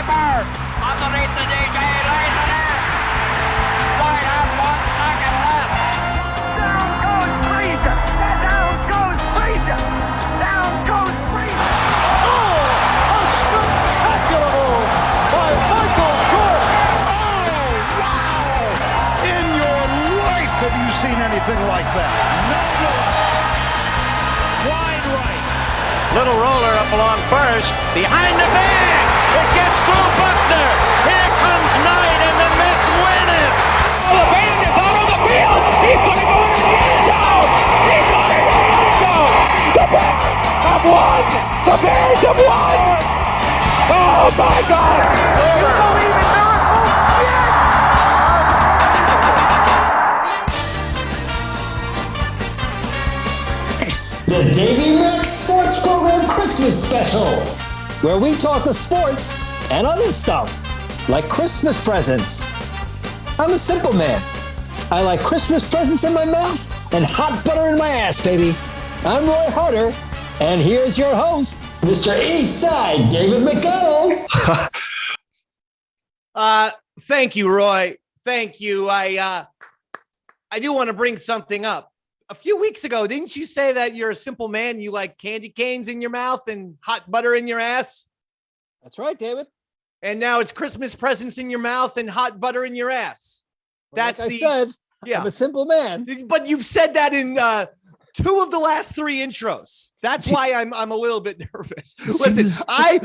Piper underneath the DJ, lays it in. Right up 1 second left. Down goes Frazier. Down goes Frazier. Down goes Frazier. Oh, a spectacular move by Michael Jordan. Oh, wow. In your life have you seen anything like that? No. Wide right. Little roller up along first. Behind the bag. It gets through Buckner. Here comes Knight, and the Mets win it. The band is out on the field. He's going to go into the end zone. He's going to go in the end zone. The Bears have won. The Bears have won. Oh, my God. You believe in miracles? Yes. The Davey Max Sports Program Christmas Special, where we talk the sports and other stuff, like Christmas presents. I'm a simple man. I like Christmas presents in my mouth and hot butter in my ass, baby. I'm Roy Harder, and here's your host, Mr. Eastside, David McDonald. Thank you, Roy. Thank you. I do want to bring something up. A few weeks ago, didn't you say that you're a simple man? You like candy canes in your mouth and hot butter in your ass? That's right, David. And now it's Christmas presents in your mouth and hot butter in your ass. That's like I said. Yeah. I'm a simple man. But you've said that in 2 of the last 3 intros. That's why I'm a little bit nervous. Listen, I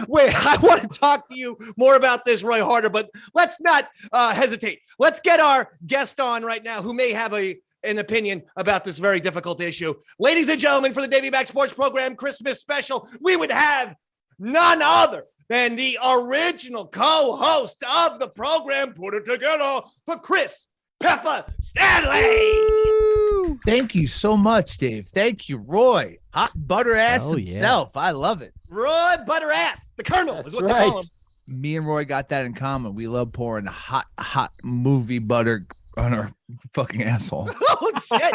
want to talk to you more about this, Roy Harder, but let's not hesitate. Let's get our guest on right now who may have an opinion about this very difficult issue. Ladies and gentlemen, for the Davey Max Sports Program Christmas Special, we would have none other than the original co-host of the program. Put it together for Chris Pepper Stanley. Thank you so much, Dave. Thank you, Roy. Hot butter ass himself. Yeah. I love it. Roy Butter Ass, the Colonel. That's is what right. they call him. Me and Roy got that in common. We love pouring hot movie butter on our fucking asshole. Oh, shit.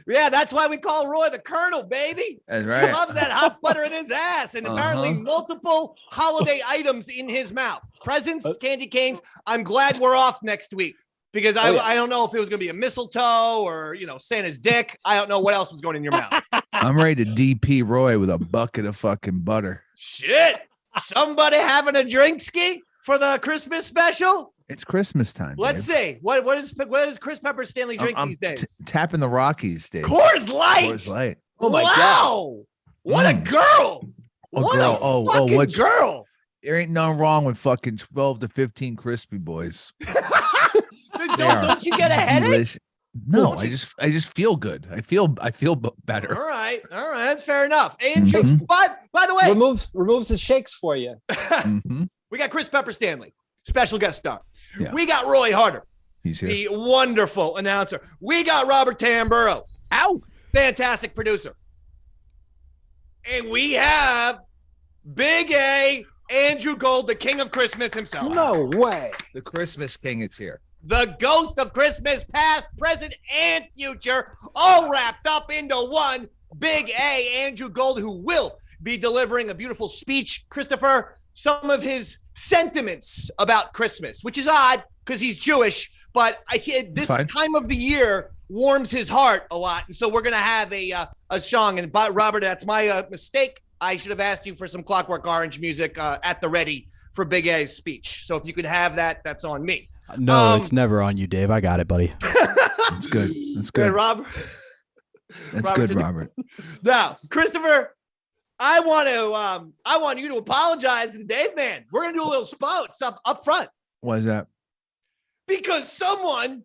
Yeah, that's why we call Roy the Colonel, baby. That's right. He loves that hot butter in his ass and apparently multiple holiday items in his mouth. Presents, candy canes. I'm glad we're off next week because I don't know if it was going to be a mistletoe or, Santa's dick. I don't know what else was going in your mouth. I'm ready to DP Roy with a bucket of fucking butter. Shit. Somebody having a drink ski for the Christmas special? It's Christmas time. Let's see. What is Chris Pepper Stanley drink these days? Tapping the Rockies, Dave. Coors Light. Coors Light. Oh my God. What a girl. What a fucking girl. There ain't nothing wrong with fucking 12 to 15 crispy boys. Don't you get a headache? No, I just feel good. I feel better. All right. That's fair enough. And by the way, removes the shakes for you. We got Chris Pepper Stanley, special guest star. Yeah. We got Roy Harder. He's here. The wonderful announcer. We got Robert Tamburo. Ow. Fantastic producer. And we have Big A, Andrew Gold, the king of Christmas himself. No way. The Christmas king is here. The ghost of Christmas past, present, and future, all wrapped up into one. Big A, Andrew Gold, who will be delivering a beautiful speech. Christopher, some of his sentiments about Christmas, which is odd because he's Jewish, but this time of the year warms his heart a lot. And so we're going to have a song. And Robert, that's my mistake. I should have asked you for some Clockwork Orange music at the ready for Big A's speech. So if you could have that, that's on me. No, it's never on you, Dave. I got it, buddy. That's good. That's good. Robert. That's good, Robert. Now, Christopher, I want you to apologize to the Dave man. We're gonna do a little spots up front. Why is that? Because someone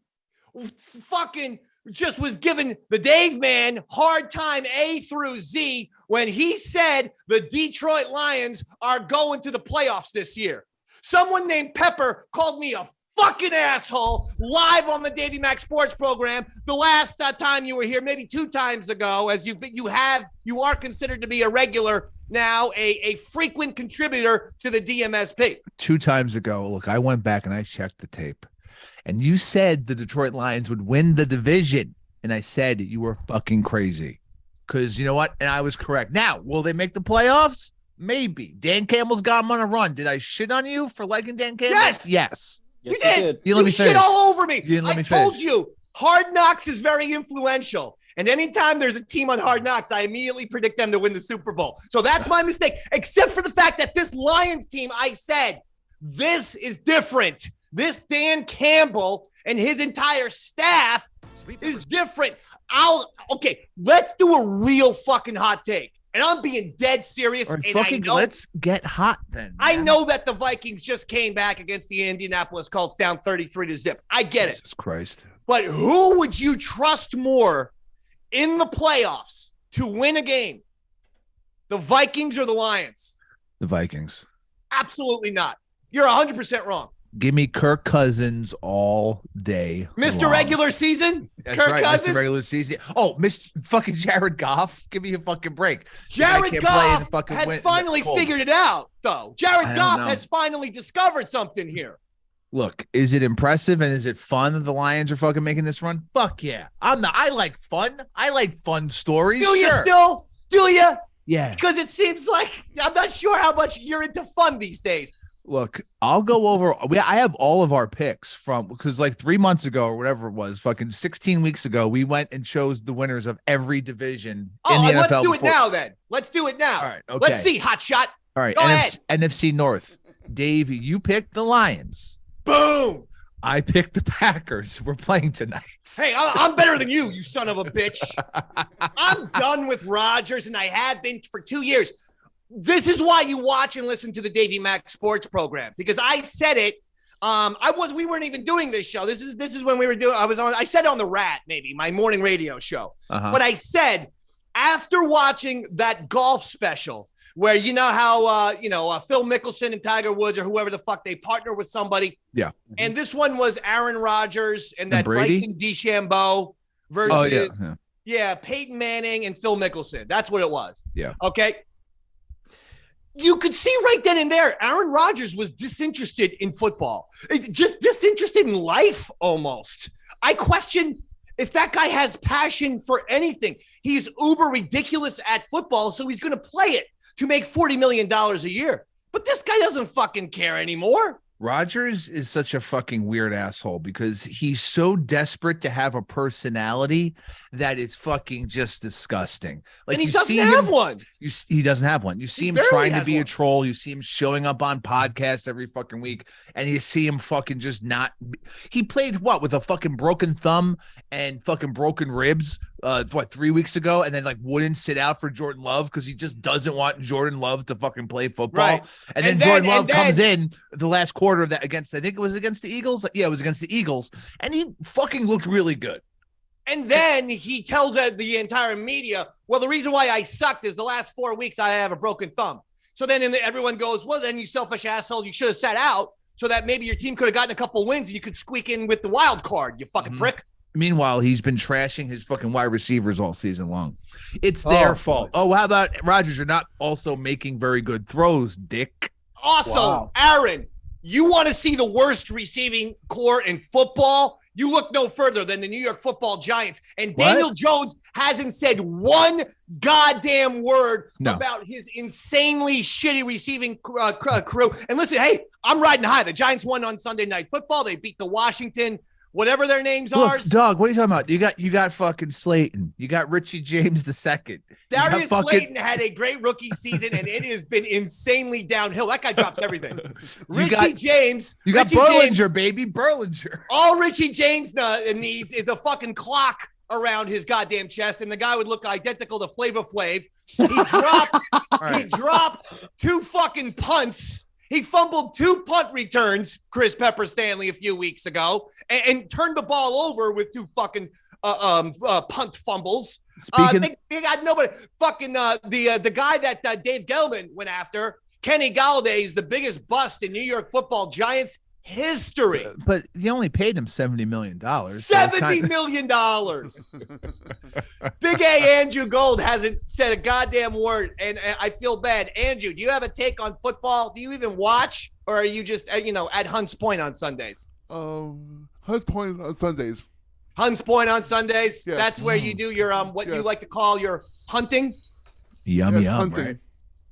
fucking just was giving the Dave man hard time A through Z when he said the Detroit Lions are going to the playoffs this year. Someone named Pepper called me a fucking asshole live on the Davey Max Sports Program. The last time you were here, maybe 2 times ago, as you are considered to be a regular now, a frequent contributor to the DMSP. 2 times ago, look, I went back and I checked the tape, and you said the Detroit Lions would win the division, and I said you were fucking crazy because you know what? And I was correct. Now, will they make the playoffs? Maybe. Dan Campbell's got him on a run. Did I shit on you for liking Dan Campbell? Yes. Yes. You did. You let me shit finish. all over me. You didn't let me told finish. you, Hard Knocks is very influential. And anytime there's a team on Hard Knocks, I immediately predict them to win the Super Bowl. So that's my mistake, except for the fact that this Lions team, I said, this is different. This Dan Campbell and his entire staff is different. Okay, let's do a real fucking hot take. And I'm being dead serious. Or and fucking let's get hot then. Man. I know that the Vikings just came back against the Indianapolis Colts down 33-0. I get it. Jesus Christ. But who would you trust more in the playoffs to win a game? The Vikings or the Lions? The Vikings. Absolutely not. You're 100% wrong. Give me Kirk Cousins all day. Mr. long. Regular season? That's Kirk right, Cousins? Mr. Regular season. Oh, Mr. fucking Jared Goff. Give me a fucking break. Jared Goff has finally figured it out, though. Jared Goff has finally discovered something here. Look, is it impressive and is it fun that the Lions are fucking making this run? Fuck yeah. I like fun. I like fun stories. Do you still? Do you? Yeah. Because it seems like I'm not sure how much you're into fun these days. Look, I'll go over. I have all of our picks because like 3 months ago or whatever it was, fucking 16 weeks ago, we went and chose the winners of every division in the NFL. Let's do it now then. Let's do it now. All right. Okay. Let's see, hot shot. All right. Go ahead. NFC North. Dave, you picked the Lions. Boom. I picked the Packers. We're playing tonight. Hey, I'm better than you son of a bitch. I'm done with Rodgers, and I have been for 2 years. This is why you watch and listen to the Davey Mack Sports program, because I said it. We weren't even doing this show. This is when we were doing. I said it on the Rat, maybe my morning radio show. But I said after watching that golf special, where you know how Phil Mickelson and Tiger Woods or whoever the fuck they partner with somebody. Yeah. And this one was Aaron Rodgers and that Brady? Bryson DeChambeau versus Peyton Manning and Phil Mickelson. That's what it was. Yeah. Okay. You could see right then and there, Aaron Rodgers was disinterested in football, just disinterested in life almost. I question if that guy has passion for anything. He's uber ridiculous at football, so he's going to play it to make $40 million a year. But this guy doesn't fucking care anymore. Rodgers is such a fucking weird asshole because he's so desperate to have a personality that it's fucking just disgusting. Like, and he doesn't have one. He doesn't have one. You see him trying to be a troll. You see him showing up on podcasts every fucking week, and you see him fucking just not. He played with a fucking broken thumb and fucking broken ribs. 3 weeks ago, and then like wouldn't sit out for Jordan Love because he just doesn't want Jordan Love to fucking play football. Right. And then Jordan Love comes in the last quarter of that against, I think it was against the Eagles. Yeah, it was against the Eagles, and he fucking looked really good. And then he tells the entire media, well, the reason why I sucked is the last 4 weeks I have a broken thumb. So then everyone goes, well, then you selfish asshole, you should have sat out so that maybe your team could have gotten a couple wins and you could squeak in with the wild card, you fucking prick. Meanwhile, he's been trashing his fucking wide receivers all season long. It's their fault. Oh, how about Rodgers? You're not also making very good throws, dick. Also, Aaron, you want to see the worst receiving core in football? You look no further than the New York Football Giants. And Daniel Jones hasn't said one goddamn word about his insanely shitty receiving crew. And listen, hey, I'm riding high. The Giants won on Sunday Night Football. They beat the Washington, whatever their names are. Dog, what are you talking about? You got fucking Slayton. You got Richie James II. Darius Slayton had a great rookie season, and it has been insanely downhill. That guy drops everything. Richie James. You got Berlinger, baby. Berlinger. All Richie James needs is a fucking clock around his goddamn chest, and the guy would look identical to Flavor Flav. He dropped 2 fucking punts. He fumbled 2 punt returns, Chris Pepper Stanley, a few weeks ago, and turned the ball over with 2 fucking punt fumbles. They got nobody. Fucking the guy that Dave Gettleman went after, Kenny Galladay, is the biggest bust in New York Football Giants history. But you only paid him $70 million. $70 million. Big A Andrew Gold hasn't said a goddamn word, and I feel bad. Andrew, do you have a take on football? Do you even watch, or are you just at Hunts Point on Sundays? Hunts Point on Sundays. Hunts Point on Sundays. Yes. That's where you do your you like to call your hunting. Yum, hunting. Right?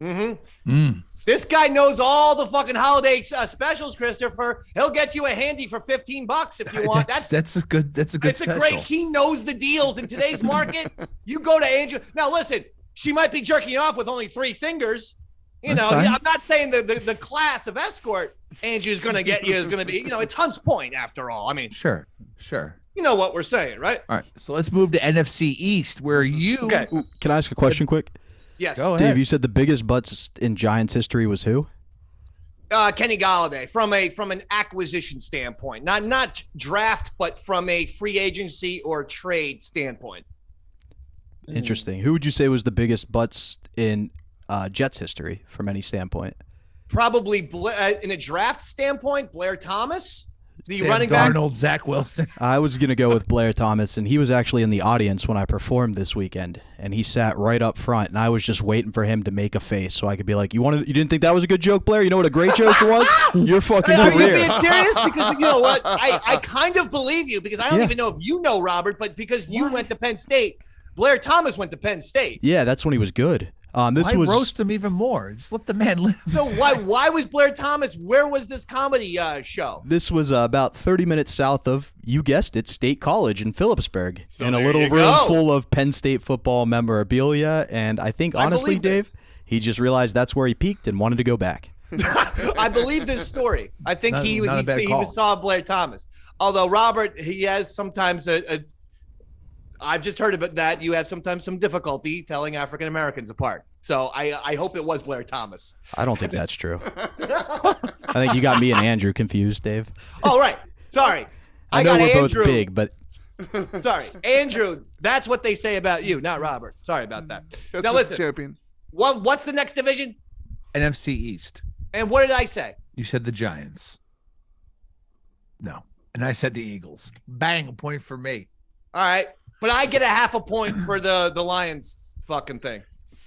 This guy knows all the fucking holiday specials, Christopher. He'll get you a handy for $15 if you want. That's a good special. He knows the deals in today's market. You go to Andrew. Now, listen, she might be jerking off with only 3 fingers. You know, I'm not saying the class of escort Andrew's going to get you is going to be, it's Hunts Point after all. I mean, sure. You know what we're saying, right? All right, so let's move to NFC East, where you. Okay. Can I ask a question quick? Yes. Go ahead. Dave, you said the biggest butts in Giants history was who? Kenny Golladay, from an acquisition standpoint, not draft, but from a free agency or trade standpoint. Interesting. Who would you say was the biggest butts in Jets history from any standpoint? Probably in a draft standpoint, Blair Thomas, the Sam running back. Darnold, Zach Wilson. I was going to go with Blair Thomas, and he was actually in the audience when I performed this weekend, and he sat right up front, and I was just waiting for him to make a face so I could be like, you didn't think that was a good joke, Blair? You know what a great joke was? Your fucking Are career. you being serious? Because you know what? I kind of believe you because I don't even know if you know, Robert, but because you went to Penn State, Blair Thomas went to Penn State. Yeah, that's when he was good. Why roast him even more? Just let the man live. So why was Blair Thomas? Where was this comedy show? This was about 30 minutes south of, you guessed it, State College in Phillipsburg, So in a there little you room go. full of Penn State football memorabilia. And I think, honestly, believe this. Dave, he just realized that's where he peaked and wanted to go back. I believe this story. I think he call. saw Blair Thomas. Although Robert, he has sometimes I've just heard about that. You have sometimes some difficulty telling African Americans apart. So I hope it was Blair Thomas. I don't think that's true. I think you got me and Andrew confused, Dave. Oh, right. Sorry. I know got we're Andrew. both big, but Sorry. Andrew, that's what they say about you, not Robert. Sorry about that. That's Now the listen, champion. what's the next division? NFC East. And what did I say? You said the Giants. No. And I said the Eagles. Bang, a point for me. All right. But I get a half a point for the Lions fucking thing.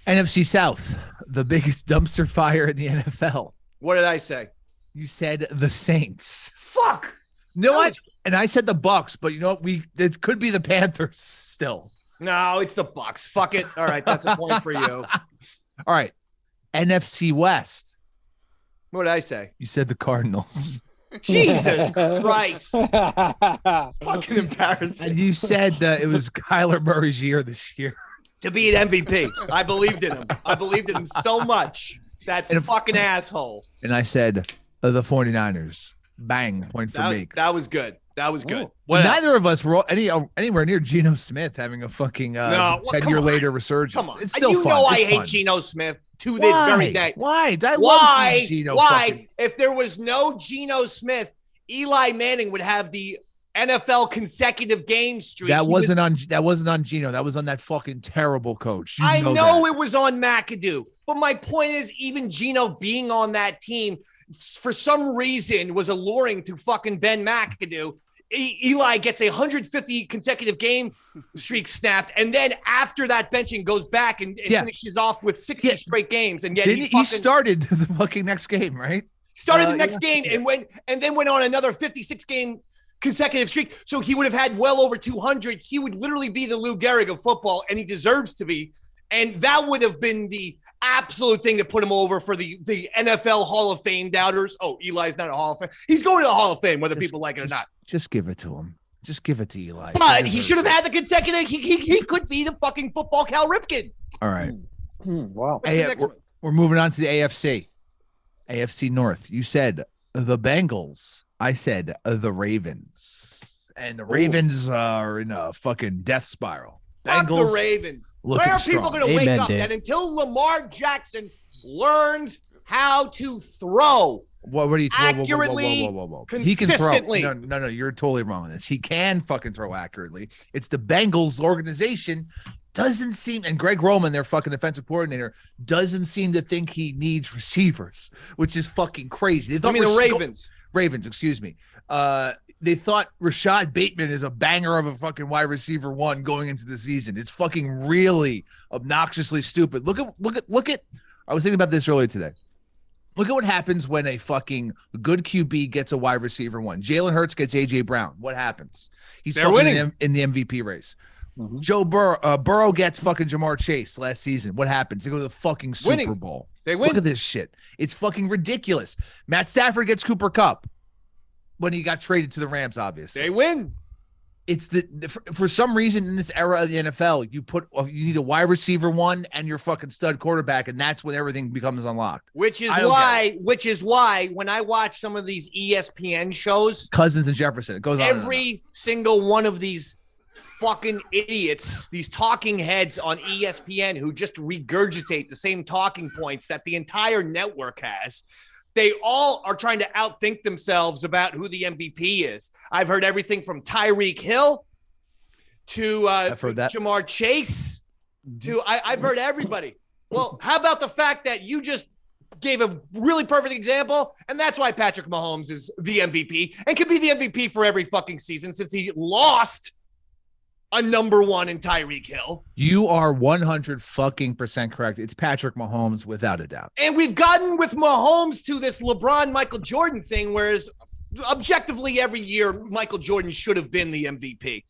NFC South, the biggest dumpster fire in the NFL. What did I say? You said the Saints. Fuck. No, and I said the Bucks, but you know what? It could be the Panthers still. No, it's the Bucks. Fuck it. All right, that's a point for you. All right. NFC West. What did I say? You said the Cardinals. Jesus Christ. Fucking embarrassing. And you said it was Kyler Murray's year this year. To be an MVP. I believed in him. I believed in him so much. That fucking asshole. And I said the 49ers. Bang, point for me. That was good. That was good. Neither of us were anywhere near Geno Smith having a fucking 10-year later resurgence. Come on. It's still you fun. know I It's hate fun. Geno Smith to this very day. Why? I love seeing Geno fucking- If there was no Geno Smith, Eli Manning would have the NFL consecutive game streak. That wasn't on Geno. That was on that fucking terrible coach. I know it was on McAdoo, but my point is, even Geno being on that team for some reason was alluring to fucking Ben McAdoo. Eli gets a 150 consecutive game streak snapped, and then after that benching goes back and finishes off with 60 straight games. And yet he started the fucking next game, right? Started the next game and then went on another 56 game consecutive streak. So he would have had well over 200. He would literally be the Lou Gehrig of football, and he deserves to be. And that would have been the absolute thing to put him over for the NFL Hall of Fame doubters. Oh, Eli's not a Hall of Fame. He's going to the Hall of Fame, whether people like it or not. Just give it to him. Just give it to Eli. But he should have had the consecutive. He could be the fucking football Cal Ripken. All right. Wow. Hey, we're moving on to the AFC. AFC North. You said the Bengals. I said the Ravens. And the Ravens are in a fucking death spiral. Fuck the Ravens. Where are people going to wake up that until Lamar Jackson learns how to throw accurately, consistently? He can throw. No, you're totally wrong on this. He can fucking throw accurately. It's the Bengals organization doesn't seem, and Greg Roman, their fucking defensive coordinator, doesn't seem to think he needs receivers, which is fucking crazy. They thought the Ravens. Ravens, excuse me. They thought Rashad Bateman is a banger of a fucking wide receiver one going into the season. It's fucking really obnoxiously stupid. Look at. I was thinking about this earlier today. Look at what happens when a fucking good QB gets a wide receiver one. Jalen Hurts gets AJ Brown. What happens? He's winning in the MVP race. Burrow gets fucking Jamar Chase last season. What happens? They go to the fucking Super Bowl. They win. Look at this shit. It's fucking ridiculous. Matt Stafford gets Cooper Kupp when he got traded to the Rams, obviously. They win. It's for some reason in this era of the NFL, you need a wide receiver one and your fucking stud quarterback, and that's when everything becomes unlocked. Which is why when I watch some of these ESPN shows, Cousins and Jefferson, it goes on. Every single one of these fucking idiots, these talking heads on ESPN who just regurgitate the same talking points that the entire network has. They all are trying to outthink themselves about who the MVP is. I've heard everything from Tyreek Hill to Jamar Chase to I've heard everybody. Well, how about the fact that you just gave a really perfect example, and that's why Patrick Mahomes is the MVP and can be the MVP for every fucking season since he lost a number one in Tyreek Hill. You are 100% correct. It's Patrick Mahomes without a doubt. And we've gotten with Mahomes to this LeBron Michael Jordan thing, whereas objectively every year Michael Jordan should have been the MVP.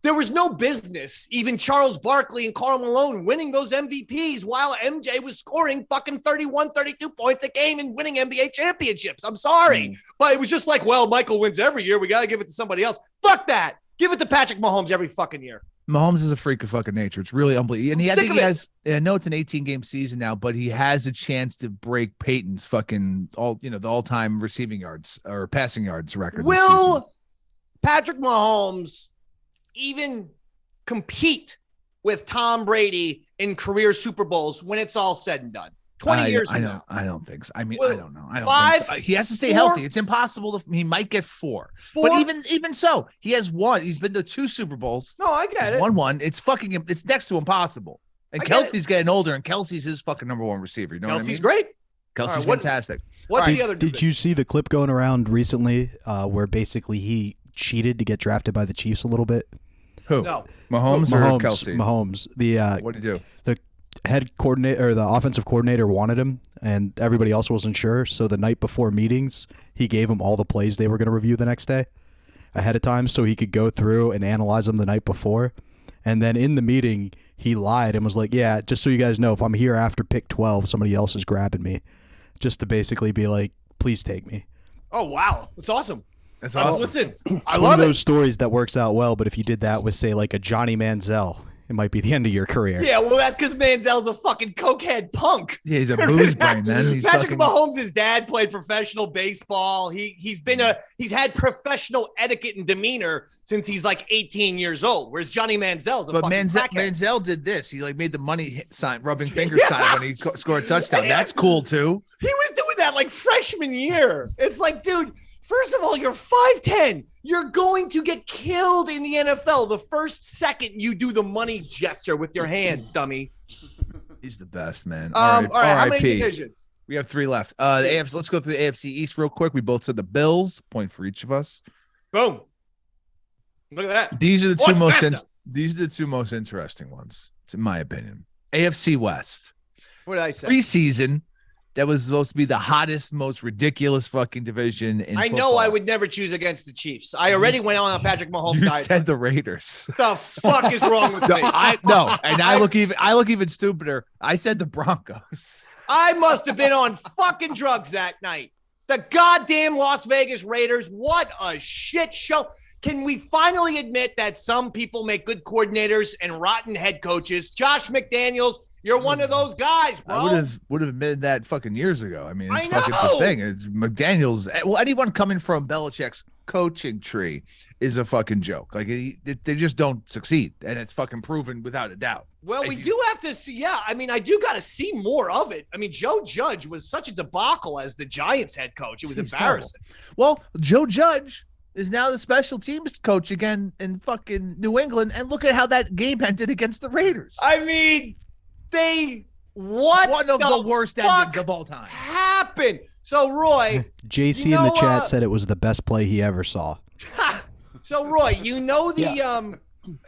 There was no business even Charles Barkley and Karl Malone winning those MVPs while MJ was scoring fucking 31, 32 points a game and winning NBA championships. I'm sorry. But it was just like, well, Michael wins every year. We got to give it to somebody else. Fuck that. Give it to Patrick Mahomes every fucking year. Mahomes is a freak of fucking nature. It's really unbelievable. And I know it's an 18-game season now, but he has a chance to break Peyton's fucking the all-time receiving yards or passing yards record. Will Patrick Mahomes even compete with Tom Brady in career Super Bowls when it's all said and done? 20 years from now. I don't think so. I mean, I don't know. I don't think so. He has to stay healthy. It's impossible. He might get four. But even so, he has one. He's been to 2 Super Bowls. No, I get it. Won one. It's next to impossible. And Kelsey's getting older, and Kelsey's his fucking number one receiver. You know what I mean? Kelsey's great. Kelsey's fantastic. What's the other? Did you see the clip going around recently where basically he cheated to get drafted by the Chiefs a little bit? Who? No. Mahomes or Kelsey? Mahomes. What did he do? The head coordinator or the offensive coordinator wanted him, and everybody else wasn't sure. So the night before meetings, he gave them all the plays they were going to review the next day ahead of time, so he could go through and analyze them the night before. And then in the meeting, he lied and was like, "Yeah, just so you guys know, if I'm here after pick 12, somebody else is grabbing me," just to basically be like, "Please take me." Oh wow, that's awesome. That's awesome. Listen, I love one of those stories that works out well. But if you did that with, say, like a Johnny Manziel, it might be the end of your career. Yeah, well, that's because Manziel's a fucking cokehead punk. Yeah, he's a booze brain, man. Patrick Mahomes' dad played professional baseball. He's had professional etiquette and demeanor since he's like 18 years old. Whereas Johnny Manziel's a fucking crackhead. Manziel did this. He made the money sign, rubbing finger sign when he scored a touchdown. That's cool too. He was doing that like freshman year. It's like, dude. First of all, you're 5'10". You're going to get killed in the NFL the first second you do the money gesture with your hands, dummy. He's the best, man. All right. How many divisions? We have 3 left. The AFC. Let's go through the AFC East real quick. We both said the Bills. Point for each of us. Boom. Look at that. These are the two most interesting ones, in my opinion. AFC West. What did I say? Preseason. That was supposed to be the hottest, most ridiculous fucking division in football. know I would never choose against the Chiefs. I already went on a Patrick Mahomes You diet. said the Raiders. The fuck is wrong with me? I look even stupider. I said the Broncos. I must have been on fucking drugs that night. The goddamn Las Vegas Raiders. What a shit show. Can we finally admit that some people make good coordinators and rotten head coaches? Josh McDaniels, you're one of those guys, bro. I would have admitted that fucking years ago. I mean, it's fucking know. the thing. It's McDaniels. Well, anyone coming from Belichick's coaching tree is a fucking joke. Like they just don't succeed, and it's fucking proven without a doubt. Well, we do have to see. Yeah, I mean, I do got to see more of it. I mean, Joe Judge was such a debacle as the Giants head coach. It was embarrassing. Terrible. Well, Joe Judge is now the special teams coach again in fucking New England, and look at how that game ended against the Raiders. I mean, one of the worst endings of all time happened. So Roy, JC in the chat said it was the best play he ever saw. So Roy, you know the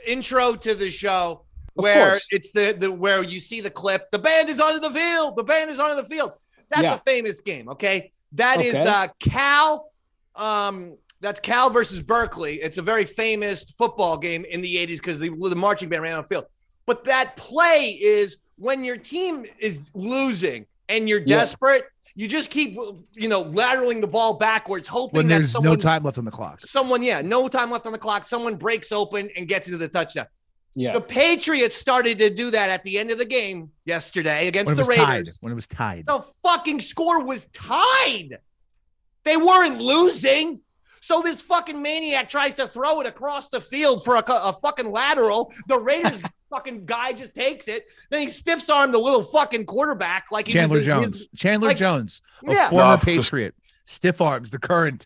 intro to the show where it's the where you see the clip. The band is onto the field. The band is onto the field. That's a famous game. Okay, that is Cal. That's Cal versus Berkeley. It's a very famous football game in the 80s because the marching band ran on the field. But that play is when your team is losing and you're desperate, you just keep, lateraling the ball backwards, hoping when there's that no time left on the clock. No time left on the clock. Someone breaks open and gets into the touchdown. Yeah. The Patriots started to do that at the end of the game yesterday against the Raiders. When it was tied. The fucking score was tied. They weren't losing. So this fucking maniac tries to throw it across the field for a fucking lateral. The Raiders fucking guy just takes it. Then he stiffs armed the little fucking quarterback like Chandler Jones. Jones, a former Patriot. Stiff arms the current,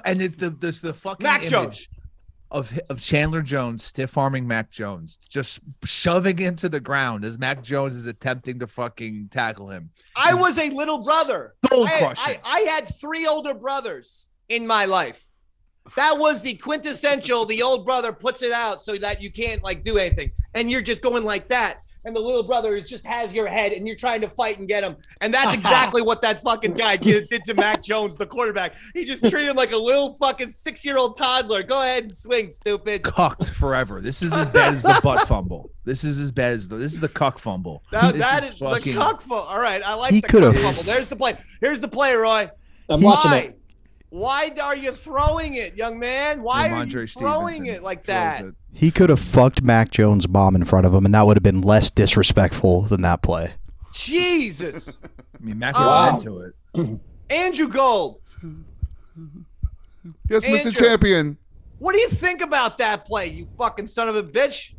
and the fucking Mac image Jones. Of Chandler Jones stiff arming Mac Jones, just shoving him to the ground as Mac Jones is attempting to fucking tackle him. I was a little brother. Crushing. I had 3 older brothers in my life. That was the quintessential. The old brother puts it out so that you can't do anything, and you're just going like that. And the little brother just has your head, and you're trying to fight and get him. And that's exactly what that fucking guy did to Mac Jones, the quarterback. He just treated him like a little fucking 6-year-old toddler. Go ahead and swing, stupid. Cucked forever. This is as bad as the butt fumble. This is as bad as this is the cuck fumble. That is fucking... the cuck fumble. All right, I like the cuck fumble. There's the play. Here's the play, Roy. I'm watching it. Why are you throwing it, young man? Why are you throwing it like that? He could have fucked Mac Jones' mom in front of him, and that would have been less disrespectful than that play. Jesus. I mean, Mac was into it. Andrew Gold. Yes, Mr. Champion. What do you think about that play, you fucking son of a bitch?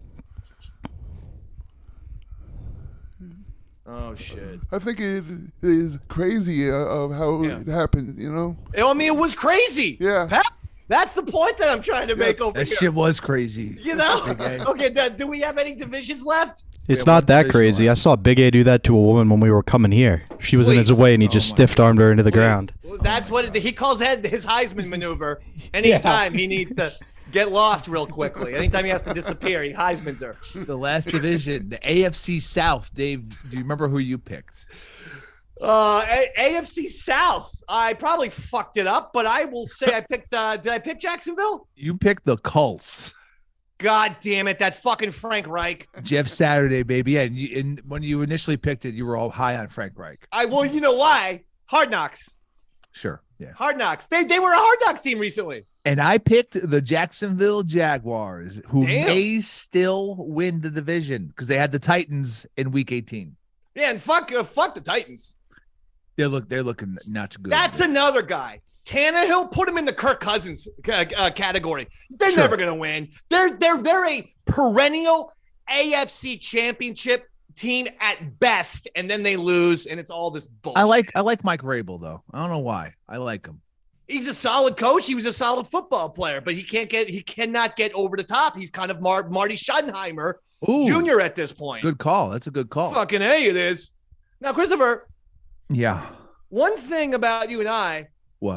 Oh, shit. I think it is crazy of how it happened, I mean, it was crazy. Yeah. That's the point that I'm trying to make over that here. That shit was crazy. Okay, do we have any divisions left? It's not that crazy. I saw Big A do that to a woman when we were coming here. She was in his way, and he just stiff-armed her into the ground. That's what he calls his Heisman maneuver. Anytime he needs to get lost real quickly. Anytime he has to disappear, he Heisman's her. The last division, the AFC South. Dave, do you remember who you picked? AFC South. I probably fucked it up, but I will say I picked. Did I pick Jacksonville? You picked the Colts. God damn it, that fucking Frank Reich. Jeff Saturday, baby. Yeah, and when you initially picked it, you were all high on Frank Reich. Well, you know why? Hard Knocks. Sure. Yeah. Hard Knocks. They were a Hard Knocks team recently. And I picked the Jacksonville Jaguars, who may still win the division because they had the Titans in Week 18. Yeah, and fuck the Titans. They're looking not too good. That's another guy. Tannehill, put him in the Kirk Cousins category. They're never gonna win. They're a perennial AFC championship team at best, and then they lose, and it's all this bullshit. I like Mike Vrabel though. I don't know why. I like him. He's a solid coach. He was a solid football player, but he cannot get over the top. He's kind of Marty Schottenheimer Jr. at this point. Good call. That's a good call. Fucking A, it is. Now, Christopher. Yeah. One thing about you and I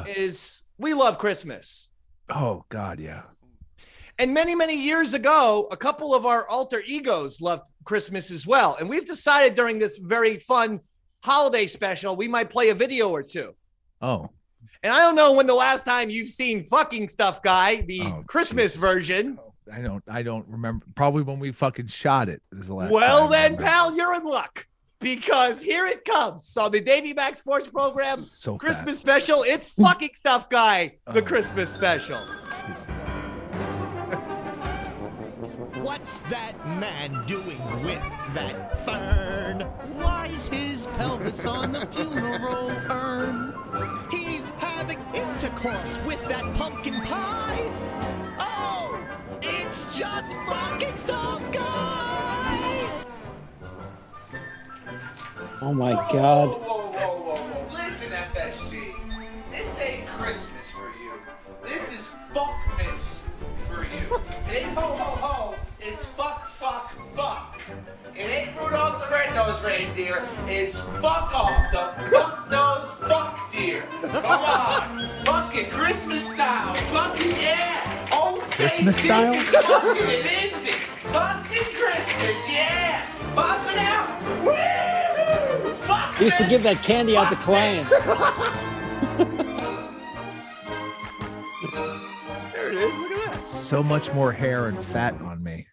is we love Christmas. Oh, God, yeah. And many, many years ago, a couple of our alter egos loved Christmas as well. And we've decided during this very fun holiday special, we might play a video or two. Oh. And I don't know when the last time you've seen Fucking Stuff Guy, the Christmas version. I don't remember. Probably when we fucking shot it is the last time. Well, then, pal, you're in luck. Because here it comes. So the Davey Mac Sports Program Christmas special. It's Fucking Stuff Guy, the Christmas special. What's that man doing with that fern? Why's his pelvis on the funeral urn? He's having intercourse with that pumpkin pie. Oh, it's just Fucking Stuff Guy. Oh my God. Whoa. Listen, FSG. This ain't Christmas for you. This is Fuckmas for you. It ain't ho ho ho. It's fuck. It ain't Rudolph the Red-Nosed Reindeer. It's fuck off the fuck-nosed fuck deer. Come on. Fucking Christmas style. Fucking yeah. Old St. style? Dick is fucking it, isn't it? Fucking Christmas, yeah. Pop it out. Woo! Fuck We used to give that candy out to clients. so much more hair and fat on me.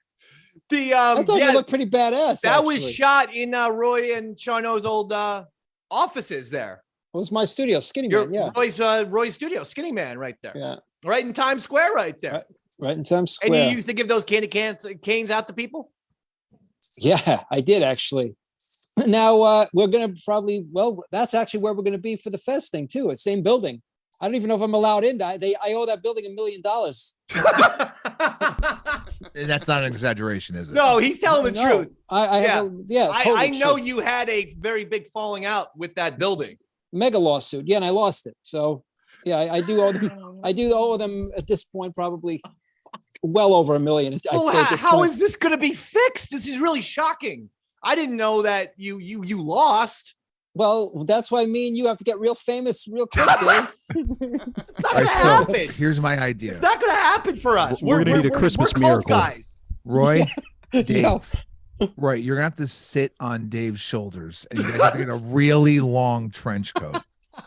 I thought you looked pretty badass. That was shot in Roy and Charno's old offices there. It was my studio, Skinny Man. Yeah, Roy's studio, Skinny Man, right there. Yeah, right in Times Square, right there. Right in Times Square. And you used to give those candy canes out to people? Yeah, I did actually. Now we're gonna probably that's actually where we're gonna be for the Fest thing too. It's same building. I don't even know if I'm allowed in. I owe that building $1 million. That's not an exaggeration, is it? No, he's telling the truth. I know you had a very big falling out with that building. Mega lawsuit. Yeah, and I lost it. So yeah, I do owe them. I do owe them at this point probably well over $1 million. How is this going to be fixed? This is really shocking. I didn't know that you lost. Well, that's why me and you have to get real famous real quick, Dave. It's not going to happen. Here's my idea. It's not going to happen for us. We're going to need a Christmas miracle. Guys. Roy, Dave, Roy, you're going to have to sit on Dave's shoulders and you guys have to get a really long trench coat.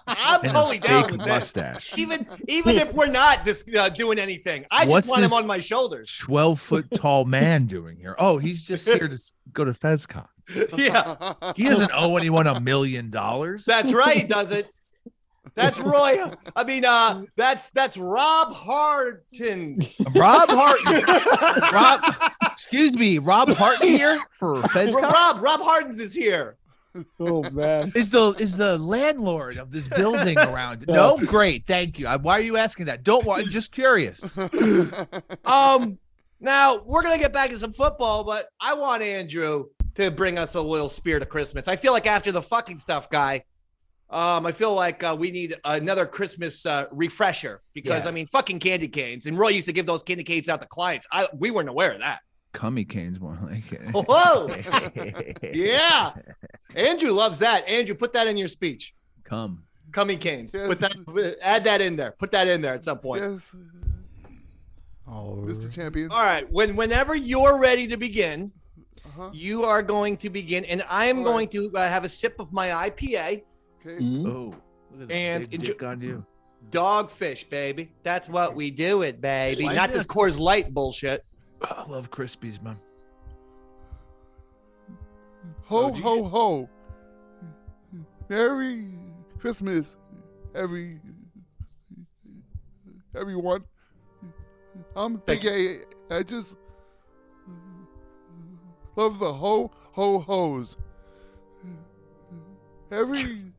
I'm totally down with mustache. This. Even if we're not doing anything, I just want him on my shoulders. 12-foot tall man doing here? Oh, he's just here to go to FezCon. Yeah, he doesn't owe anyone $1 million. That's right, he doesn't. That's Roy. I mean, that's Rob Harton's. Rob Harton. Excuse me, Rob Harton here for FezCon? Rob Harton's is here. Oh man, is the landlord of this building around? No, great, thank you. Why are you asking that? Don't worry, just curious. Now we're gonna get back to some football, but I want Andrew to bring us a little spirit of Christmas. I feel like after the fucking stuff, guy, I feel like we need another Christmas refresher because I mean, fucking candy canes. And Roy used to give those candy canes out to clients. We weren't aware of that. Cummy canes, more like it. Whoa, yeah. Andrew loves that. Andrew, put that in your speech. Cummy canes. Yes. Put that. Add that in there. Put that in there at some point. Yes. Mr. Champion. All right. Whenever you're ready to begin, you are going to begin, and I am going to have a sip of my IPA. Okay. Oh, and dick on you. Dogfish, baby. That's what we do it, baby. Why Not this Coors Light bullshit. I love Krispies, man. Ho, ho, ho. Merry Christmas, everyone. I'm Big A. I just love the ho, ho, ho's. Every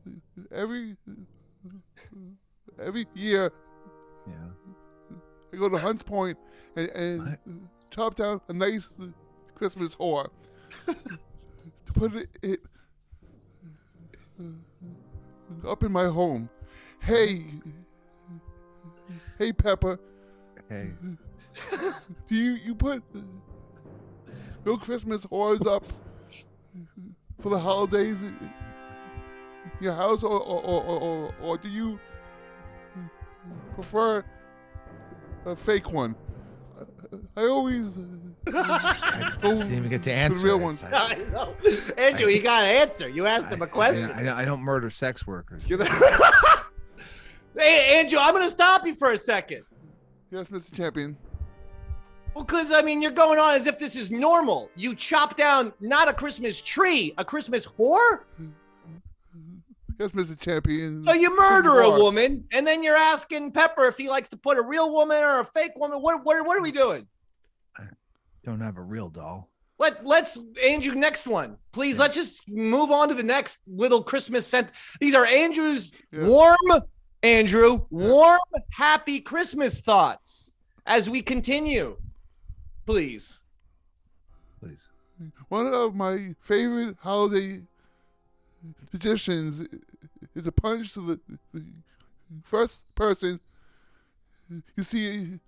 year, I go to Hunts Point and chop down a nice Christmas whore to put it up in my home. Hey, Pepper. Hey. Do you put little Christmas whores up for the holidays in your house, or do you prefer a fake one? I always didn't even get to answer the real ones. I know. Andrew, you got to answer. You asked him a question. I don't murder sex workers. Hey, Andrew, I'm going to stop you for a second. Yes, Mr. Champion. Well, because, I mean, you're going on as if this is normal. You chop down not a Christmas tree, a Christmas whore? Yes, Mr. Champion. So you murder a woman, and then you're asking Pepper if he likes to put a real woman or a fake woman. What are we doing? I don't have a real doll. Let's Andrew, next one. Please, let's just move on to the next little Christmas scent. These are Andrew's warm, happy Christmas thoughts as we continue. Please. One of my favorite holiday traditions is a punch to the first person you see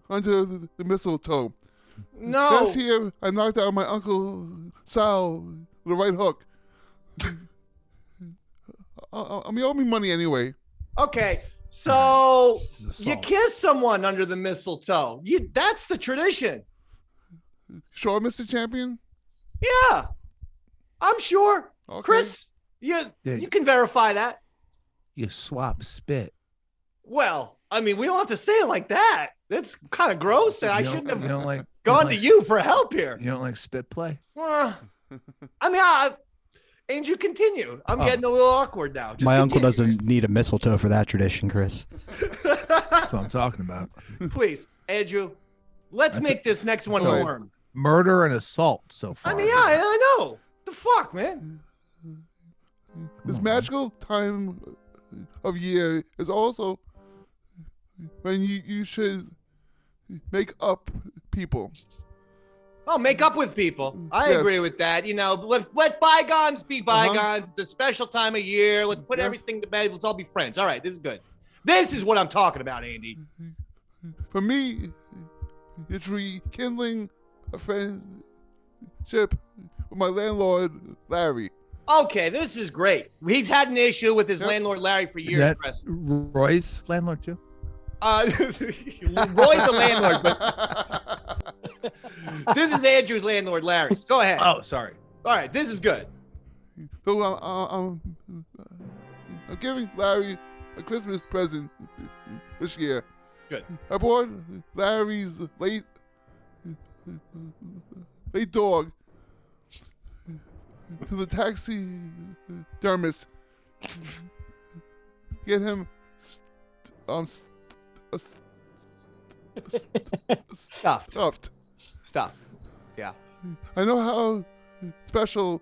under the mistletoe. No. Last year, I knocked out my Uncle Sal with a right hook. I mean, owe me money anyway. Okay, so you kiss someone under the mistletoe. That's the tradition. Sure, Mr. Champion? Yeah, I'm sure. Okay. Chris, you can verify that. You swap spit. Well, I mean, we don't have to say it like that. That's kind of gross. And I shouldn't have gone to like, you for help here. You don't like spit play? I mean, Andrew, continue. I'm getting a little awkward now. My uncle doesn't need a mistletoe for that tradition, Chris. That's what I'm talking about. Please, Andrew, let's make this next one warm. Murder and assault so far. I mean, I know. The fuck, man? This magical time of year is also when you should make up people. Oh, make up with people. I agree with that. You know, let bygones be bygones. It's a special time of year. Let's put everything to bed. Let's all be friends. All right, this is good. This is what I'm talking about, Andy. For me, it's rekindling a friendship with my landlord, Larry. Okay, this is great. He's had an issue with his landlord, Larry, for years. Is that Roy's landlord, too? Roy's the landlord, but this is Andrew's landlord, Larry. Go ahead. Oh, sorry. All right, this is good. So I'm giving Larry a Christmas present this year. Good. I bought Larry's late dog to the taxidermist. Get him stuffed. Yeah. I know how special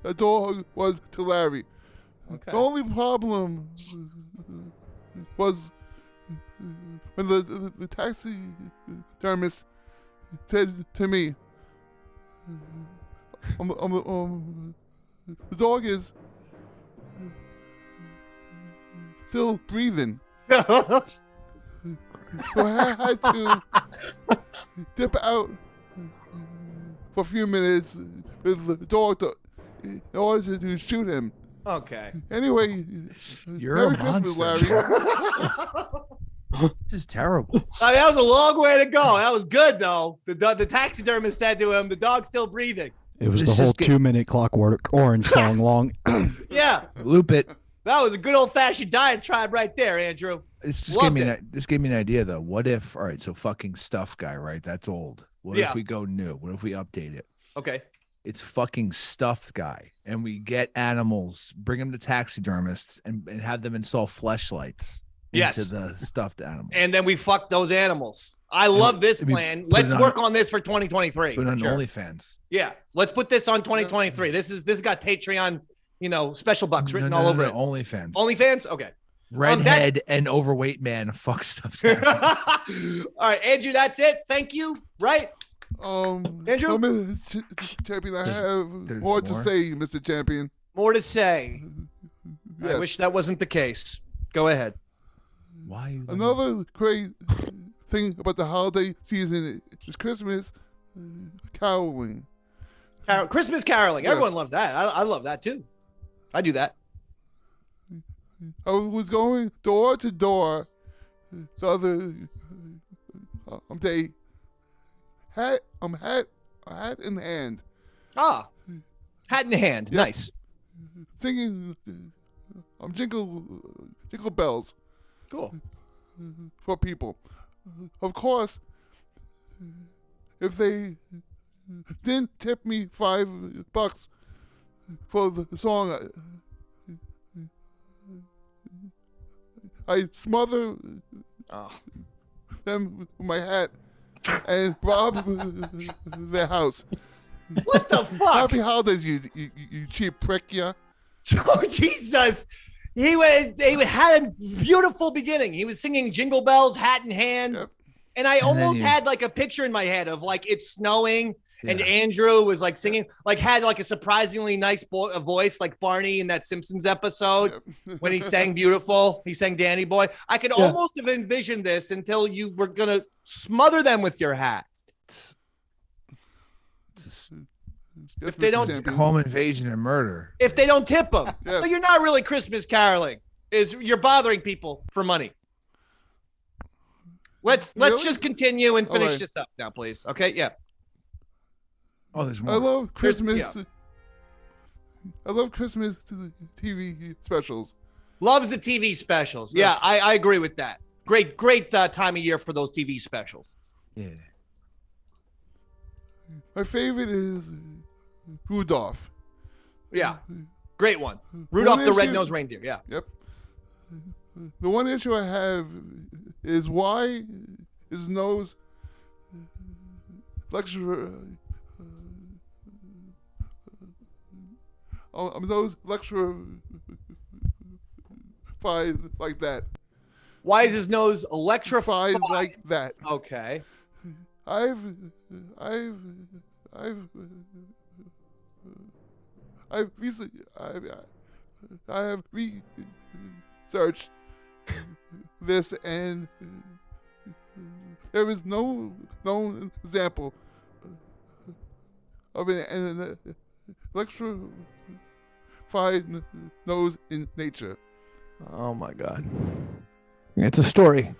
a dog was to Larry. Okay. The only problem was when the taxidermist said to me, the dog is still breathing. So I had to dip out for a few minutes with the dog in order to shoot him. Okay. Anyway, You're Merry a Christmas, monster. Larry. This is terrible. That was a long way to go. That was good, though. The taxidermist said to him, the dog's still breathing. It was the whole 2-minute Clockwork Orange song long. Yeah. Loop it. That was a good old-fashioned diatribe right there, Andrew. This gave me an idea, though. What if, all right, so fucking stuff guy, right? That's old. What if we go new? What if we update it? Okay. It's fucking stuffed guy, and we get animals, bring them to taxidermists, and have them install fleshlights into the stuffed animals. And then we fuck those animals. I love this plan. Let's work on this for 2023. Put it on OnlyFans. Yeah, let's put this on 2023. This got Patreon, special bucks written all over it. OnlyFans. OnlyFans? Okay. Redhead and overweight man fuck stuff. All right, Andrew, that's it. Thank you. Right? Andrew? Champion, I have more to say, Mr. Champion. More to say. Yes. I wish that wasn't the case. Go ahead. Why? Another great thing about the holiday season is Christmas caroling. Christmas caroling. Yes. Everyone loves that. I love that too. I do that. I was going door to door the other day, hat in hand. Ah, hat in hand. Yep. Nice. Singing jingle bells. Cool. For people. Of course, if they didn't tip me $5 for the song, I smother them with my hat and rob their house. What the fuck? Happy holidays, you cheap prick, yeah. Oh, Jesus. He had a beautiful beginning. He was singing Jingle Bells, hat in hand. Yep. And I almost had like a picture in my head of like it's snowing and Andrew was like singing, like had like a surprisingly nice voice like Barney in that Simpsons episode when he sang beautiful. He sang Danny Boy. I could almost have envisioned this until you were going to smother them with your hat. If they don't home invasion and murder. If they don't tip them. So you're not really Christmas caroling. You're bothering people for money. Let's just continue and finish this up now, please. Okay, yeah. Oh, there's more. I love Christmas I love Christmas TV specials. Loves the TV specials. Yeah, I agree with that. Great time of year for those TV specials. Yeah. My favorite is Rudolph. Yeah, great one. Rudolph the Red-Nosed Reindeer. Yeah. Yep. The one issue I have is why his nose lecturer those electrified like that. Why is his nose electrified like that? Okay. I have researched this, and there is no known example of an electrified nose in nature. Oh my God! It's a story.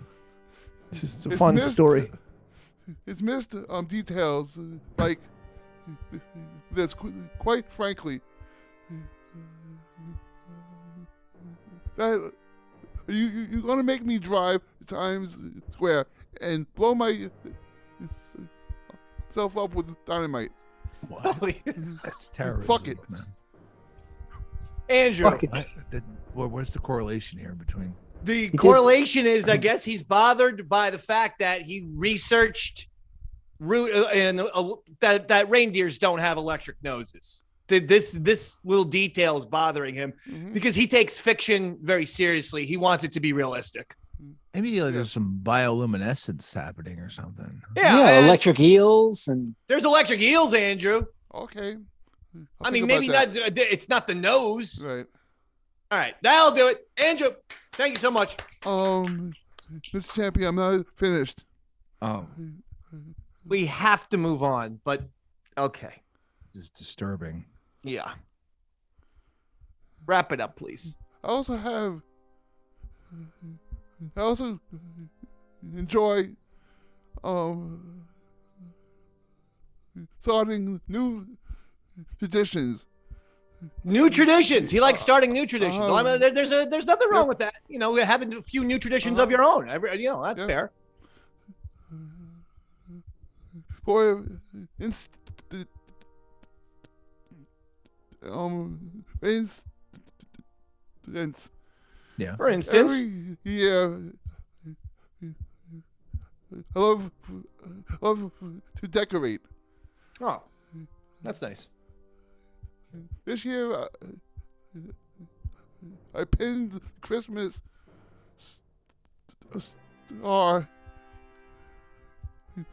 It's just a fun story. It's missed details like this. Quite frankly, that you're gonna make me drive to Times Square and blow myself up with dynamite. What? That's terrible. Fuck it, Andrew. What's the correlation here between? The correlation is, I guess, he's bothered by the fact that he researched that reindeers don't have electric noses. This little detail is bothering him because he takes fiction very seriously. He wants it to be realistic. Maybe there's some bioluminescence happening or something. Yeah, electric eels and there's electric eels, Andrew. Okay. I mean, maybe not. It's not the nose. Right. All right, that'll do it. Andrew, thank you so much. Mr. Champion, I'm not finished. Oh. We have to move on, but okay. This is disturbing. Yeah. Wrap it up, please. I also enjoy starting new traditions. New traditions. He likes starting new traditions. I mean, there's nothing wrong with that. You know, having a few new traditions of your own. That's fair. For instance, yeah. For instance, every year, I love to decorate. Oh, that's nice. This year, I pinned Christmas star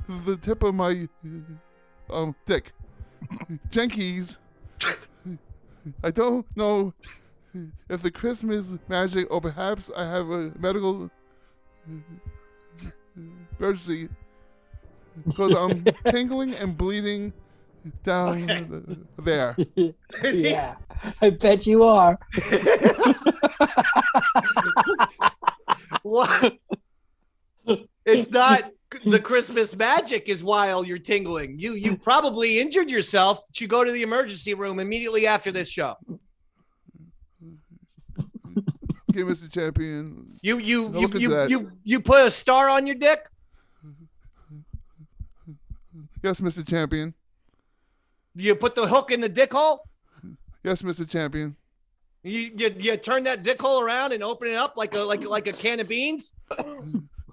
to the tip of my dick. Jenkies. I don't know if the Christmas magic, or perhaps I have a medical emergency, because I'm tingling and bleeding down there. Yeah, I bet you are. What? It's not the Christmas magic is while you're tingling. You probably injured yourself. You go to the emergency room immediately after this show. Okay, Mr. Champion. You put a star on your dick? Yes, Mr. Champion. You put the hook in the dick hole? Yes, Mr. Champion. You turn that dick hole around and open it up like a can of beans?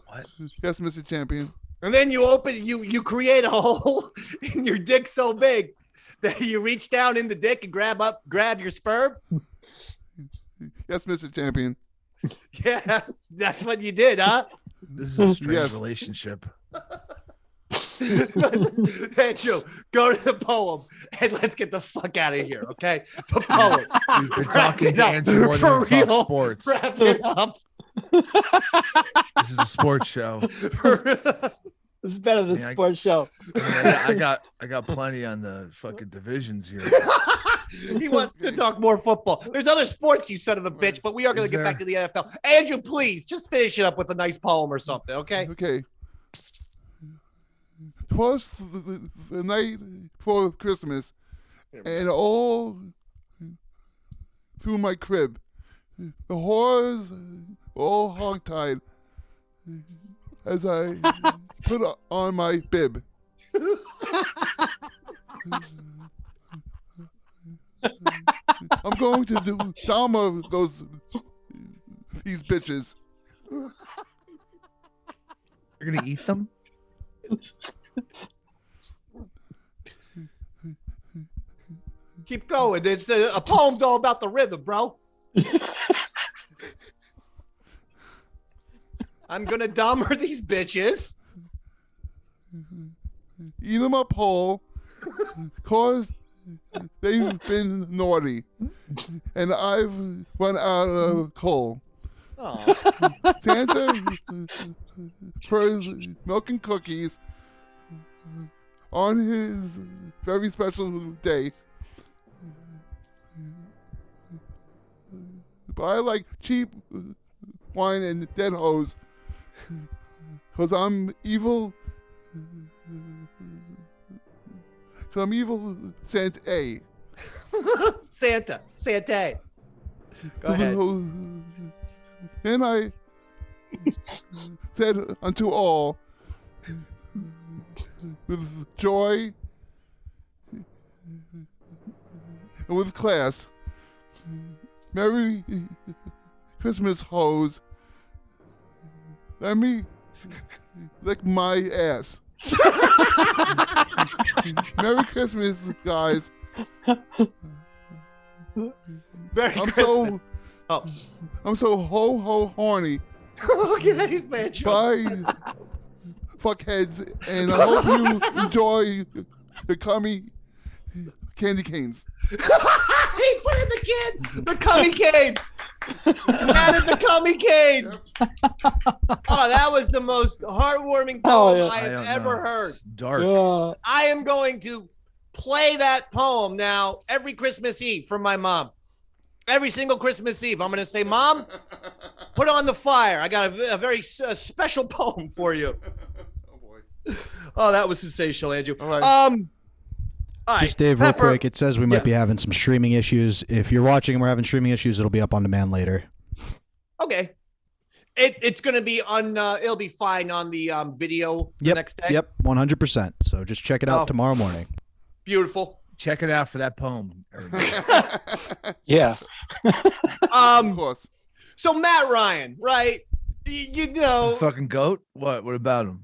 What? Yes, Mr. Champion. And then you create a hole in your dick so big that you reach down in the dick and grab your sperm? Yes, Mr. Champion. Yeah, that's what you did, huh? This is a strange relationship. Andrew, go to the poem and let's get the fuck out of here, okay? The poem. We've been talking to Andrew more than we talk sports. Wrap it up. This is a sports show. It's better than a sports show. I got plenty on the fucking divisions here. He wants to talk more football. There's other sports, you son of a bitch, but we are going to get back to the NFL. Andrew, please, just finish it up with a nice poem or something, okay? Okay. 'Twas the night before Christmas, and all through my crib. The whores all hog-tied as I put on my bib. I'm going to do Dama these bitches. You're gonna eat them? Keep going. It's a poem's all about the rhythm, bro. I'm gonna dumber these bitches. Eat them up whole, cause they've been naughty, and I've run out of coal. Santa throws milk and cookies on his very special day. But I like cheap wine and dead hoes, cause I'm evil. Cause I'm evil Santa. Santa. Go ahead. Then I said unto all, with joy and with class, Merry Christmas, hoes. Let me lick my ass. Merry Christmas, guys. I'm so ho horny. Okay, man. Bye, fuckheads, and I hope you enjoy the cummy candy canes. He put in the cummy canes. Added the cummy canes. Oh, that was the most heartwarming poem I have ever heard. Dark. I am going to play that poem now every Christmas Eve for my mom. Every single Christmas Eve, I'm going to say, Mom, put on the fire. I got a very special poem for you. Oh, boy. Oh, that was sensational, Andrew. All right. All Just right, Dave, real Pepper. quick. It says we might be having some streaming issues. If you're watching and we're having streaming issues, it'll be up on demand later. Okay. It's going to be on, it'll be fine on the video the next day. Yep, 100%. So just check it out tomorrow morning. Beautiful. Check it out for that poem. Yeah. Of course. So Matt Ryan, right? You know, Fucking goat. What about him?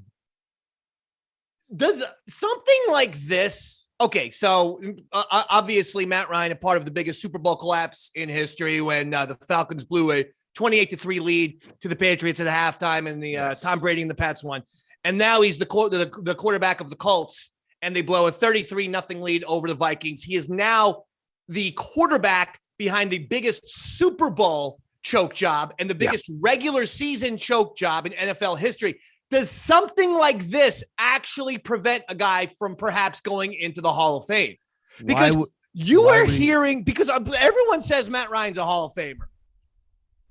does something like this? Okay, so obviously Matt Ryan, a part of the biggest Super Bowl collapse in history, when the Falcons blew a 28-3 lead to the Patriots at halftime, and the Tom Brady and the Pats won, and now he's the quarterback of the Colts, and they blow a 33-0 lead over the Vikings. He is now the quarterback behind the biggest Super Bowl choke job and the biggest regular season choke job in NFL history. Does something like this actually prevent a guy from perhaps going into the Hall of Fame? Because hearing, because everyone says Matt Ryan's a Hall of Famer.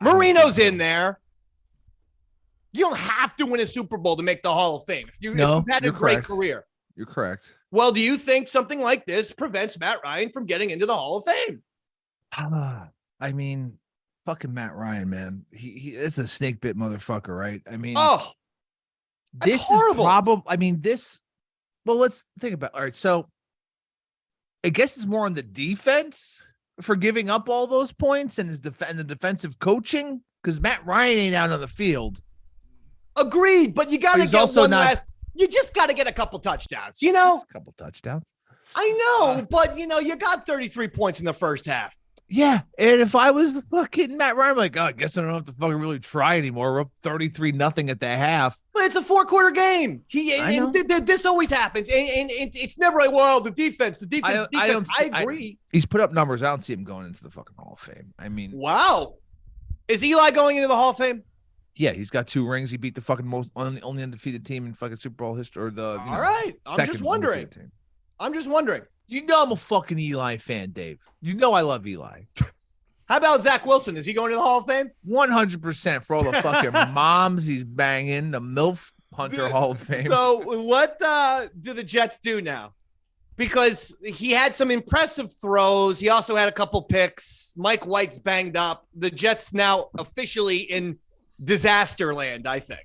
Marino's in there. You don't have to win a Super Bowl to make the Hall of Fame. If you've had a great career. You're correct. Well, do you think something like this prevents Matt Ryan from getting into the Hall of Fame? I mean, fucking Matt Ryan, man. He is a snake bit motherfucker, right? I mean, this horrible. Is probably. I mean, this. Well, let's think about. All right, so I guess it's more on the defense for giving up all those points and the defensive coaching, because Matt Ryan ain't out on the field. Agreed, but you got to get one last. You just got to get a couple touchdowns, you know? A couple touchdowns. I know, but, you know, you got 33 points in the first half. Yeah, and if I was the fucking Matt Ryan, I'm like, oh, I guess I don't have to fucking really try anymore. We're up 33-0 at the half. But it's a 4-quarter game. This always happens, and it's never like, well, the defense. I agree. He's put up numbers. I don't see him going into the fucking Hall of Fame. I mean, wow. Is Eli going into the Hall of Fame? Yeah, he's got 2 rings. He beat the fucking only undefeated team in fucking Super Bowl history. Or the all right. I'm just wondering. You know I'm a fucking Eli fan, Dave. You know I love Eli. How about Zach Wilson? Is he going to the Hall of Fame? 100% for all the fucking moms he's banging. The MILF Hunter Hall of Fame. So what do the Jets do now? because he had some impressive throws. He also had a couple picks. Mike White's banged up. The Jets now officially in disaster land, I think.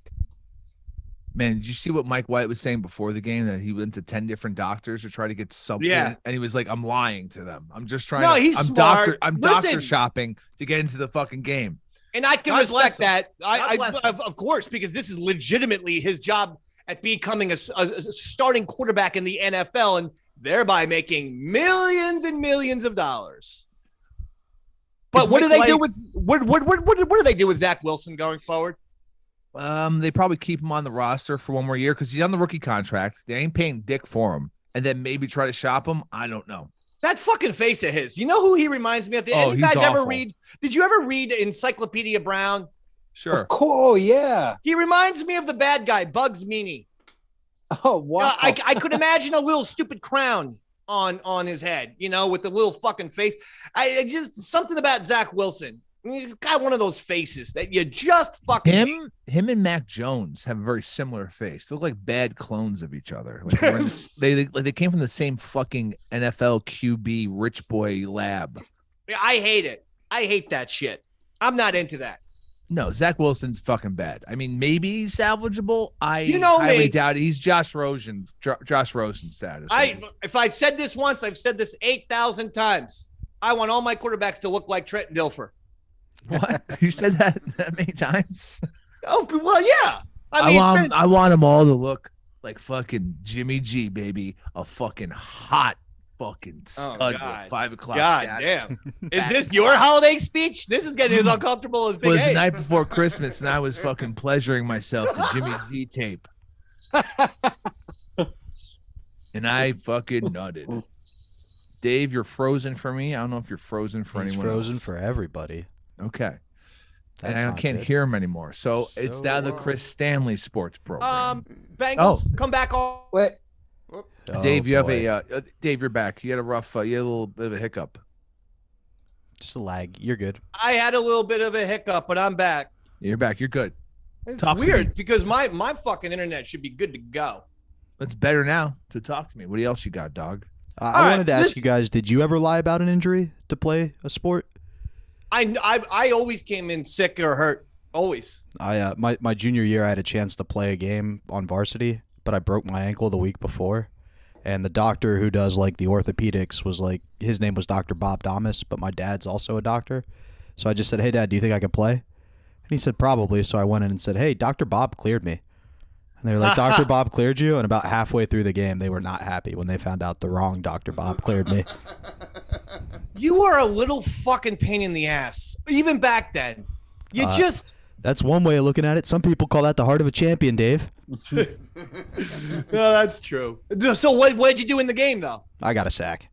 Man, did you see what Mike White was saying before the game, that he went to 10 different doctors to try to get something? Yeah. And he was like, I'm lying to them. I'm just trying he's smart. I'm doctor shopping to get into the fucking game. And I can respect that. Of course, because this is legitimately his job at becoming a starting quarterback in the NFL and thereby making millions and millions of dollars. But what do they do with what do they do with Zach Wilson going forward? They probably keep him on the roster for one more year because he's on the rookie contract. They ain't paying dick for him, and then maybe try to shop him. I don't know. That fucking face of his. You know who he reminds me of? Did any guys ever read? Did you ever read Encyclopedia Brown? Sure. Of course, yeah. He reminds me of the bad guy, Bugs Meany. Oh wow! I could imagine a little stupid crown on his head, with the little fucking face. I just something about Zach Wilson. He's got one of those faces that you just fucking him and Mac Jones have a very similar face. They look like bad clones of each other. Like they came from the same fucking NFL QB rich boy lab. I hate it. I hate that shit. I'm not into that. No, Zach Wilson's fucking bad. I mean, maybe he's salvageable. I highly doubt it. He's Josh Rosen status. If I've said this once, I've said this 8,000 times. I want all my quarterbacks to look like Trent Dilfer. What? You said that many times? Oh, well, yeah. I want them all to look like fucking Jimmy G, baby. A fucking hot fucking stud at 5 o'clock. God damn. Is this your holiday speech? This is getting as uncomfortable as Big It was A. the night before Christmas, and I was fucking pleasuring myself to Jimmy G tape. And I fucking nutted. Dave, you're frozen for me. I don't know if you're frozen for anyone else. He's frozen for everybody. Okay. That's and I can't hear him anymore. So it's now the Chris Stanley sports program. Bengals come back on. Wait. Dave, you have Dave, you're back. You had a rough, you had a little bit of a hiccup. Just a lag. You're good. I had a little bit of a hiccup, but I'm back. You're back. You're good. It's weird because my fucking internet should be good to go. It's better now to talk to me. What else you got, dog? I wanted to ask you guys, did you ever lie about an injury to play a sport? I always came in sick or hurt. Always. My junior year, I had a chance to play a game on varsity, but I broke my ankle the week before. And the doctor who does like the orthopedics was like, his name was Dr. Bob Damas, but my dad's also a doctor. So I just said, hey, Dad, do you think I could play? And he said, probably. So I went in and said, hey, Dr. Bob cleared me. And they were like, Dr. Bob cleared you? And about halfway through the game, they were not happy when they found out the wrong Dr. Bob cleared me. You are a little fucking pain in the ass. Even back then. You That's one way of looking at it. Some people call that the heart of a champion, Dave. No, that's true. So what did you do in the game, though? I got a sack.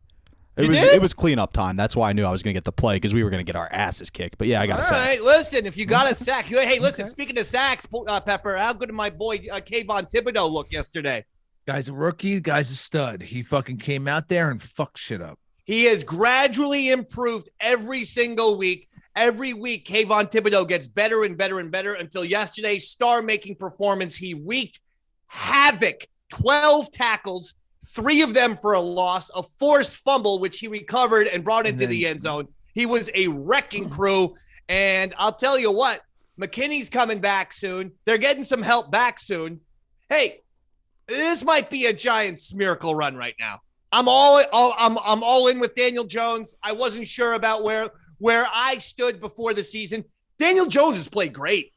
It was cleanup time. That's why I knew I was going to get to play, because we were going to get our asses kicked. But yeah, I got a sack. All right, listen, if you got a sack. Hey, listen, speaking of sacks, Pepper, how good did my boy Kayvon Thibodeau look yesterday? Guy's a rookie. Guy's a stud. He fucking came out there and fucked shit up. He has gradually improved every single week. Every week, Kayvon Thibodeau gets better and better and better until yesterday's star-making performance. He wreaked havoc. 12 tackles, 3 of them for a loss, a forced fumble, which he recovered and brought into the end zone. He was a wrecking crew. And I'll tell you what, McKinney's coming back soon. They're getting some help back soon. Hey, this might be a Giants miracle run right now. I'm all in with Daniel Jones. I wasn't sure about where I stood before the season. Daniel Jones has played great.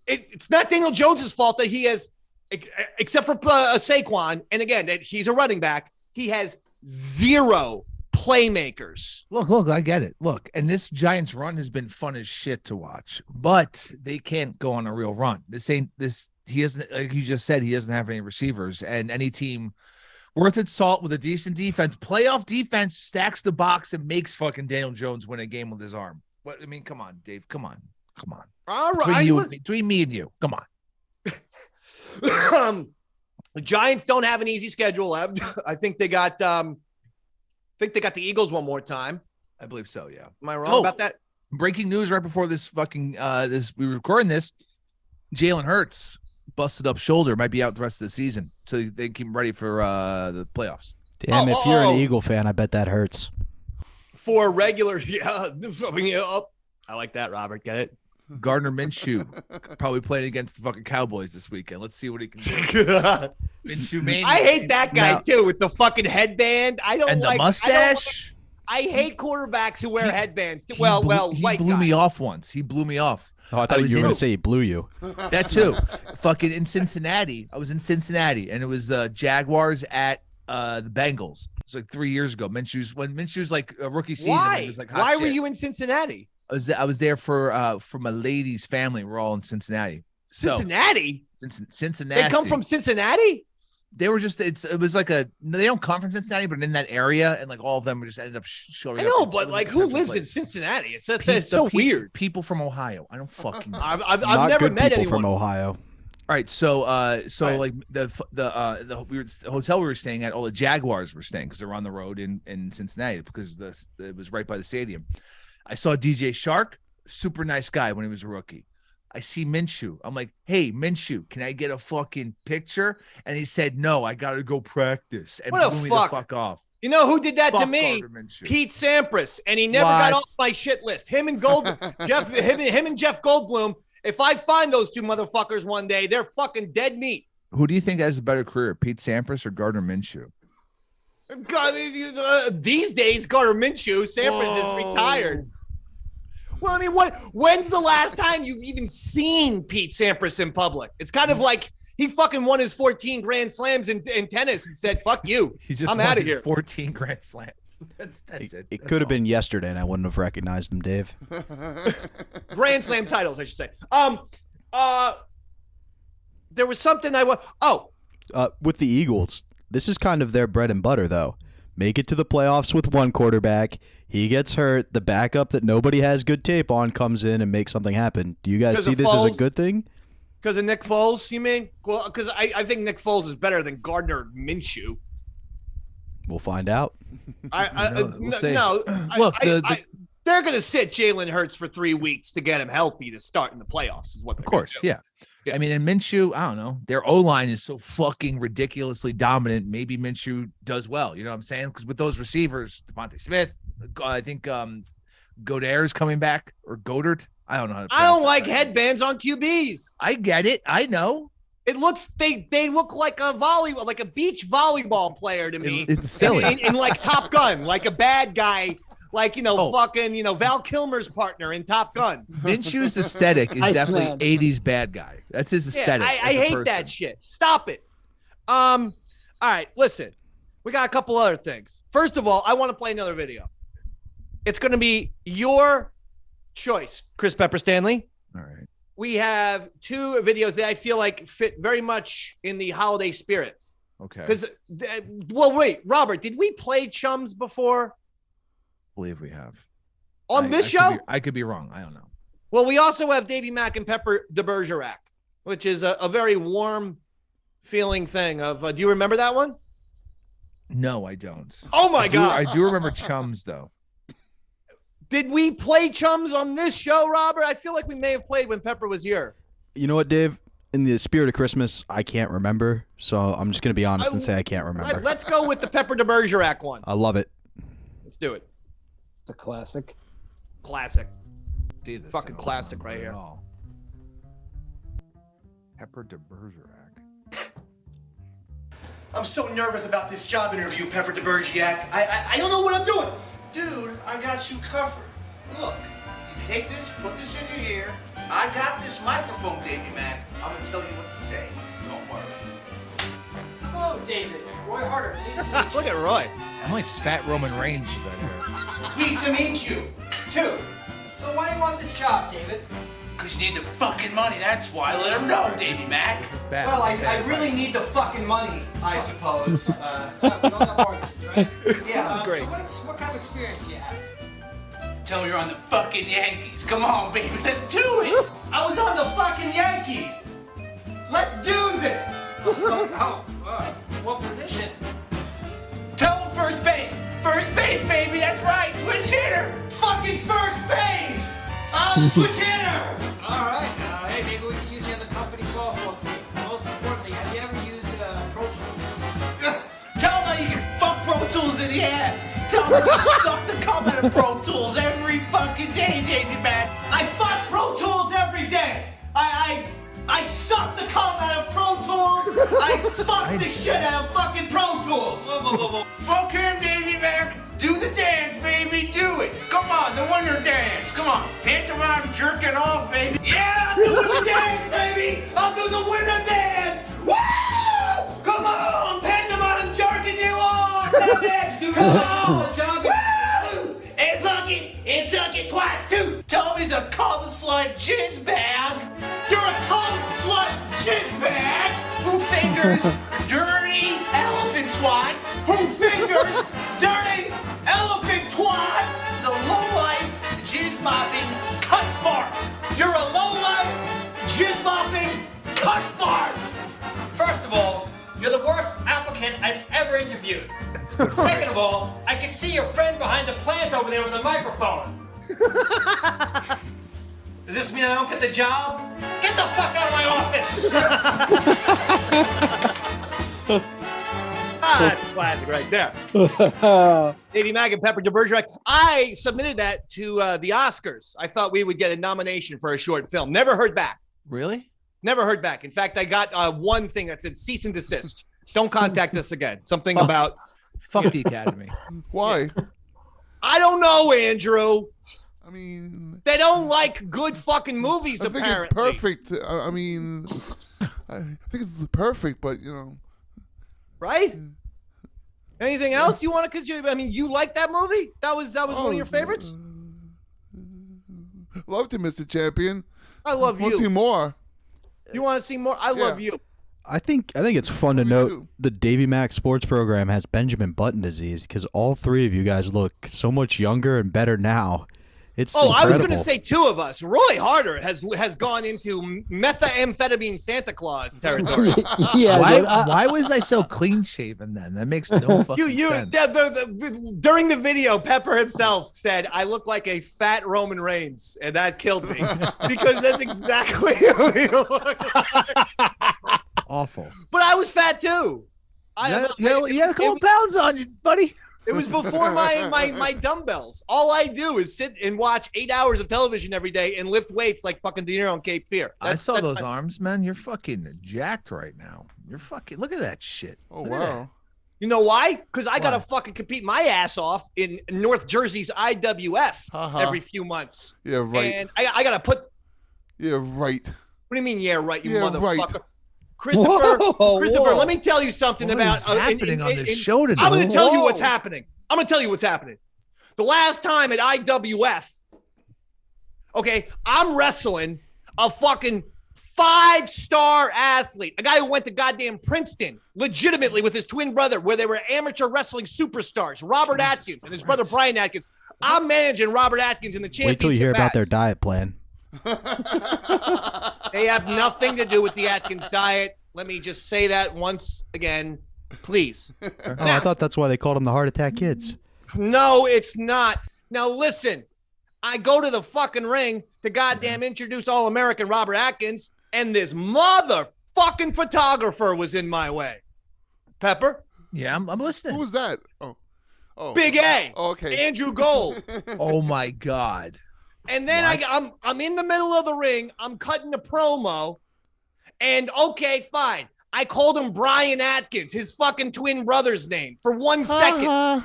It's not Daniel Jones's fault that he has, except for Saquon, and again, that he's a running back, he has 0 playmakers. Look, I get it. Look, and this Giants run has been fun as shit to watch, but they can't go on a real run. He hasn't, like you just said, he doesn't have any receivers, and any team worth its salt with a decent defense, playoff defense, stacks the box and makes fucking Daniel Jones win a game with his arm. But I mean, come on, Dave. Come on. All right. Between me and you. Come on. The Giants don't have an easy schedule left. I think they got the Eagles one more time. I believe so, yeah. Am I wrong about that? Breaking news right before this fucking we were recording this. Jalen Hurts busted up shoulder, might be out the rest of the season, so they keep him ready for the playoffs. Damn, if you're an Eagle fan, I bet that hurts. For regular, I like that, Robert. Get it? Gardner Minshew probably playing against the fucking Cowboys this weekend. Let's see what he can do. Minshew mania. I hate that guy too with the fucking headband. I don't and like the mustache. I hate quarterbacks who wear headbands. Too. He white blew guy. me off once. He blew me off. Oh, I thought you were going to say he blew you. That too. Fucking in Cincinnati. I was in Cincinnati, and it was Jaguars at the Bengals. It's like 3 years ago. Minshew's like a rookie season. Why? It was like Why were you in Cincinnati? I was there for my lady's family. We're all in Cincinnati. Cincinnati? Cincinnati. They come from Cincinnati? They were just it was like they don't come from Cincinnati, but in that area, and like all of them were just ended up showing up. I know, but like who lives in Cincinnati? It's so weird. People from Ohio. I don't fucking I've Not never good met people anyone from Ohio. All right, so like the hotel we were staying at, all the Jaguars were staying because they're on the road in Cincinnati because it was right by the stadium. I saw DJ Shark, super nice guy when he was a rookie. I see Minshew. I'm like, hey, Minshew, can I get a fucking picture? And he said, no, I got to go practice. And what blew a me fuck. The fuck off. You know who did that to Fuck me? Minshew. Pete Sampras, and he never got off my shit list. Him and Jeff Goldblum. If I find those two motherfuckers one day, they're fucking dead meat. Who do you think has a better career, Pete Sampras or Gardner Minshew? God, these days, Gardner Minshew, Sampras is retired. Well, I mean, when's the last time you've even seen Pete Sampras in public? It's kind of like he fucking won his 14 Grand Slams in tennis and said, fuck you. I'm out of here. 14 Grand Slams. That's it. It could have been yesterday, and I wouldn't have recognized him, Dave. Grand Slam titles, I should say. There was something I want. With the Eagles, this is kind of their bread and butter, though. Make it to the playoffs with one quarterback. He gets hurt. The backup that nobody has good tape on comes in and makes something happen. Do you guys see this as a good thing? Because of Nick Foles, you mean? Well, because I think Nick Foles is better than Gardner Minshew. We'll find out. We'll see. Look, they're going to sit Jalen Hurts for 3 weeks to get him healthy to start in the playoffs. Is what? Of course, yeah. I mean, and Minshew, I don't know. Their O-line is so fucking ridiculously dominant. Maybe Minshew does well. You know what I'm saying? Because with those receivers, Devontae Smith, I think Godard's coming back, or Goddard. I don't know. I don't like headbands on QBs. I get it. I know. It looks they look like a beach volleyball player to me. It's silly. In like Top Gun, like a bad guy. Like, fucking, Val Kilmer's partner in Top Gun. Minshew's aesthetic is definitely 80s bad guy. That's his aesthetic. Yeah, I hate that shit. Stop it. All right, listen. We got a couple other things. First of all, I want to play another video. It's going to be your choice, Chris Pepper Stanley. All right. We have 2 videos that I feel like fit very much in the holiday spirit. Okay. Because, wait, Robert, did we play Chums before? Believe we have on this show. I could be wrong. I don't know. Well, we also have Davey Mack and Pepper de Bergerac, which is a very warm feeling thing of. Do you remember that one? No, I don't. Oh my God! I do remember Chums though. Did we play Chums on this show, Robert? I feel like we may have played when Pepper was here. You know what, Dave? In the spirit of Christmas, I can't remember, so I'm just gonna be honest and say I can't remember. Let's go with the Pepper de Bergerac one. I love it. Let's do it. It's a classic. Classic. Fucking classic right here. Pepper de Bergerac. I'm so nervous about this job interview, Pepper de Bergerac. I don't know what I'm doing. Dude, I got you covered. Look, you take this, put this in your ear. I got this microphone, Davey Mack. I'm gonna tell you what to say. Don't worry. Hello, David. Roy Harder, please. Look at Roy. I'm like fat Roman Reigns. Pleased to meet you, too. So why do you want this job, David? Because you need the fucking money, that's why. Let him know, Davey Mack. Well, I really need the fucking money, I suppose. We all got mortgages, right? Yeah. Great. So what kind of experience do you have? Tell me you're on the fucking Yankees. Come on, baby, let's do it. I was on the fucking Yankees. Let's do it. What position? Tell him first base. First base, baby, that's right. Switch hitter. Fucking first base. I'm the switch hitter. All right. Hey, maybe we can use you on the company softball team. Most importantly, have you ever used Pro Tools? Tell him how you can fuck Pro in the ass. Tell me to suck the cum out of Pro Tools every fucking day, Davey, man. I fuck Pro Tools every day. I suck the cum out of Pro Tools. I fuck the shit out of fucking Pro Tools. Fuck him, Davey Mac. Do the dance, baby. Do it. Come on, the winter dance. Come on. Pantomime jerking off, baby. Yeah, I'll do the dance, baby. I'll do the winter dance. Woo! Come on, pantomime jerking you off. Come on. Woo! And suck it twice, too. Tommy's a cum slut jizz bag. You're a cum slut jizz bag who fingers dirty elephant twats. Who fingers dirty elephant twats. The low-life jizz mopping cunt fart. You're a low-life jizz mopping cunt fart. First of all, you're the worst applicant I've ever interviewed. Second of all, I can see your friend behind the plant over there with a microphone. Does this mean I don't get the job? Get the fuck out of my office! That's classic right there. Davey Mack and Pepper DeBergerac. I submitted that to the Oscars. I thought we would get a nomination for a short film. Never heard back. Really? Never heard back. In fact, I got one thing that said cease and desist. Don't contact us again. Something about... Fuck the Academy. Why? I don't know, Andrew. I mean... They don't like good fucking movies, apparently. I think it's perfect. I mean... I think it's perfect, but, you know... Right? Anything else you want to... I mean, you like that movie? That was one of your favorites? Loved it, Mr. Champion. I love you. Want to see more. You want to see more? I love you. I think it's fun to note the Davey Mack Sports Program has Benjamin Button disease because all three of you guys look so much younger and better now. It's incredible. I was going to say two of us. Roy Harder has gone into methamphetamine Santa Claus territory. Why was I so clean shaven then? That makes no fucking sense. During the video, Pepper himself said, "I look like a fat Roman Reigns," and that killed me because that's exactly who he looked like. Awful. But I was fat too. You had a couple pounds on you, buddy. It was before my dumbbells. All I do is sit and watch 8 hours of television every day and lift weights like fucking De Niro on Cape Fear. I saw those arms, man. You're fucking jacked right now. You're fucking, look at that shit. Oh, wow. You know why? Because I got to fucking compete my ass off in North Jersey's IWF every few months. Yeah, right. And I got to put. Yeah, right. What do you mean, yeah, right, you motherfucker? Right. Christopher, let me tell you something about what's happening on this show today. I'm going to tell you what's happening. The last time at IWF, okay, I'm wrestling a fucking 5-star athlete, a guy who went to goddamn Princeton, legitimately with his twin brother, where they were amateur wrestling superstars, Robert Atkins and his brother Brian Atkins. I'm managing Robert Atkins in the championship Wait till you hear match. about their diet plan. They have nothing to do with the Atkins diet. Let me just say that once again, please. Now, I thought that's why they called them the heart attack kids. No, it's not. Now listen, I go to the fucking ring to goddamn introduce All-American Robert Atkins, and this motherfucking photographer was in my way. Pepper? Yeah, I'm listening. Who was that? Oh, Big A. Oh, okay. Andrew Gold. Oh my God. And then I'm in the middle of the ring. I'm cutting a promo. And okay, fine. I called him Brian Atkins, his fucking twin brother's name, for 1 second.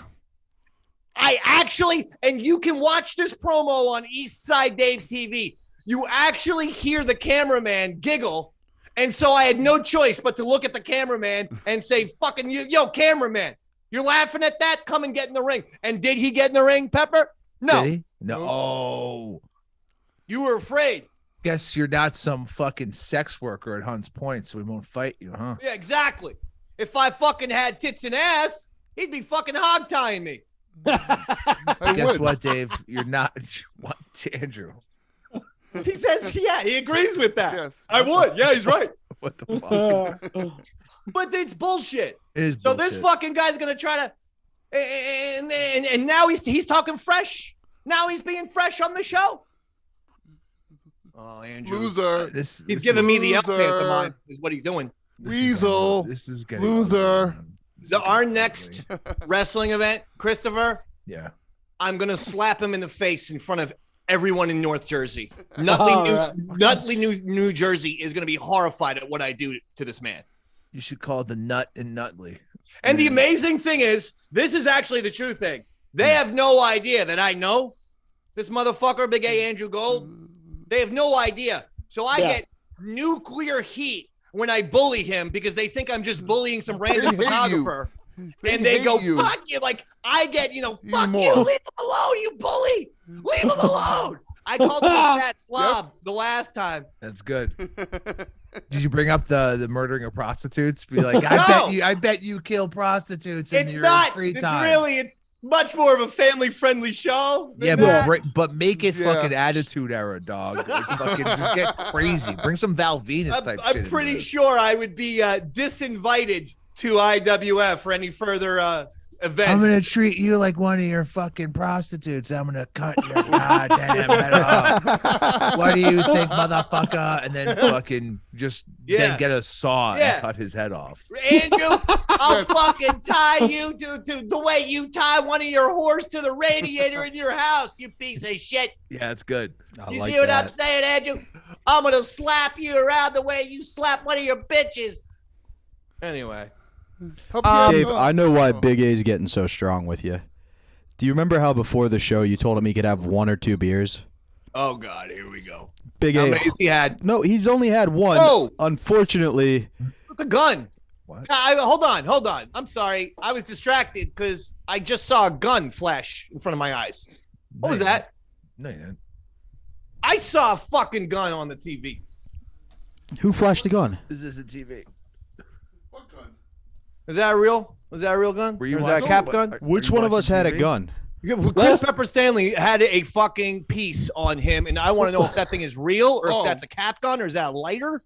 I actually, and you can watch this promo on Eastside Dave TV. You actually hear the cameraman giggle. And so I had no choice but to look at the cameraman and say, fucking you, yo, cameraman, you're laughing at that? Come and get in the ring. And did he get in the ring, Pepper? No. Did he? No. You were afraid. Guess you're not some fucking sex worker at Hunts Point, so we won't fight you, huh? Yeah, exactly. If I fucking had tits and ass, he'd be fucking hog tying me. Guess what, Dave? You're not. What, Andrew? He says, yeah, he agrees with that. Yes. I would. Yeah, he's right. What the fuck? But it's bullshit. It is so bullshit. this fucking guy's gonna try to, and now he's talking fresh. Now he's being fresh on the show. Oh, Andrew. Loser. He's giving me the L pantomime is what he's doing. Weasel. This is getting loser. Our next wrestling event, Christopher. Yeah. I'm gonna slap him in the face in front of everyone in North Jersey. Nutley, New Jersey is gonna be horrified at what I do to this man. You should call it the Nut in Nutley. And the amazing thing is, this is actually the true thing. They have no idea that I know this motherfucker, Big A Andrew Gold. They have no idea. So I get nuclear heat when I bully him because they think I'm just bullying some random photographer. And they go, fuck you. Like, I get, fuck you. Leave him alone, you bully. Leave him alone. I called him a fat slob the last time. That's good. Did you bring up the murdering of prostitutes? Be like, I bet you kill prostitutes in your free time. It's much more of a family-friendly show. Yeah, but make it fucking Attitude Era, dog. Like, fucking just get crazy. Bring some Val Venus type shit. I'm pretty sure I would be disinvited to IWF for any further events. I'm gonna treat you like one of your fucking prostitutes. I'm gonna cut your goddamn head off. What do you think, motherfucker? And then fucking then get a saw and cut his head off. Andrew, I'll fucking tie you to the way you tie one of your whores to the radiator in your house, you piece of shit. Yeah, it's good. You see what I'm saying, Andrew? I'm gonna slap you around the way you slap one of your bitches. Anyway. Dave, I know why Big A's getting so strong with you. Do you remember how before the show you told him he could have 1 or 2 beers? Oh, God, here we go. Big A. How many has he had? No, he's only had 1. Oh. Unfortunately. With the gun. What? Hold on. I'm sorry. I was distracted because I just saw a gun flash in front of my eyes. What was that? No, you didn't. I saw a fucking gun on the TV. Who flashed the gun? This is a TV. What gun? Is that real? Was that a real gun? Were you was that a cap gun? Which one of us had a gun? Chris Pepper Stanley had a fucking piece on him, and I want to know if that thing is real or if that's a cap gun or is that a lighter?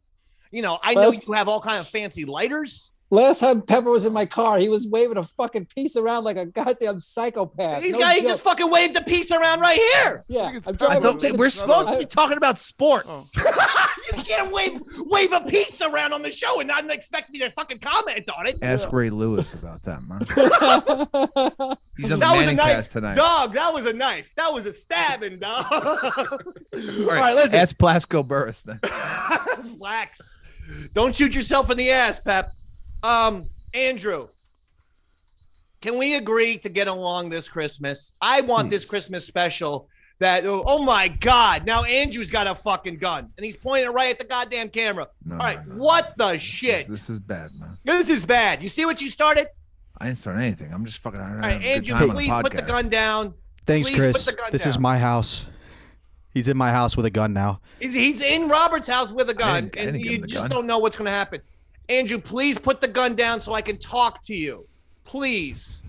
I know you have all kind of fancy lighters. Last time Pepper was in my car, he was waving a fucking piece around like a goddamn psychopath. He just fucking waved the piece around right here. Yeah, we're supposed to be talking about sports. You can't wave a piece around on the show and not expect me to fucking comment on it. Ask Ray Lewis about that, man. He's on the Manning cast tonight. Dog, that was a knife. That was a stabbing, dog. All right, listen. Ask Plasko Burris then. Relax. Don't shoot yourself in the ass, Pep. Andrew, can we agree to get along this Christmas? I want this Christmas special that, oh my God, now Andrew's got a fucking gun and he's pointing it right at the goddamn camera. All right, what the shit? This is bad, man. This is bad. You see what you started? I didn't start anything. I'm just fucking. All right, Andrew, please put the gun down. Thanks, Chris. This is my house. He's in my house with a gun now. He's in Robert's house with a gun, and you just don't know what's going to happen. Andrew, please put the gun down so I can talk to you. Please.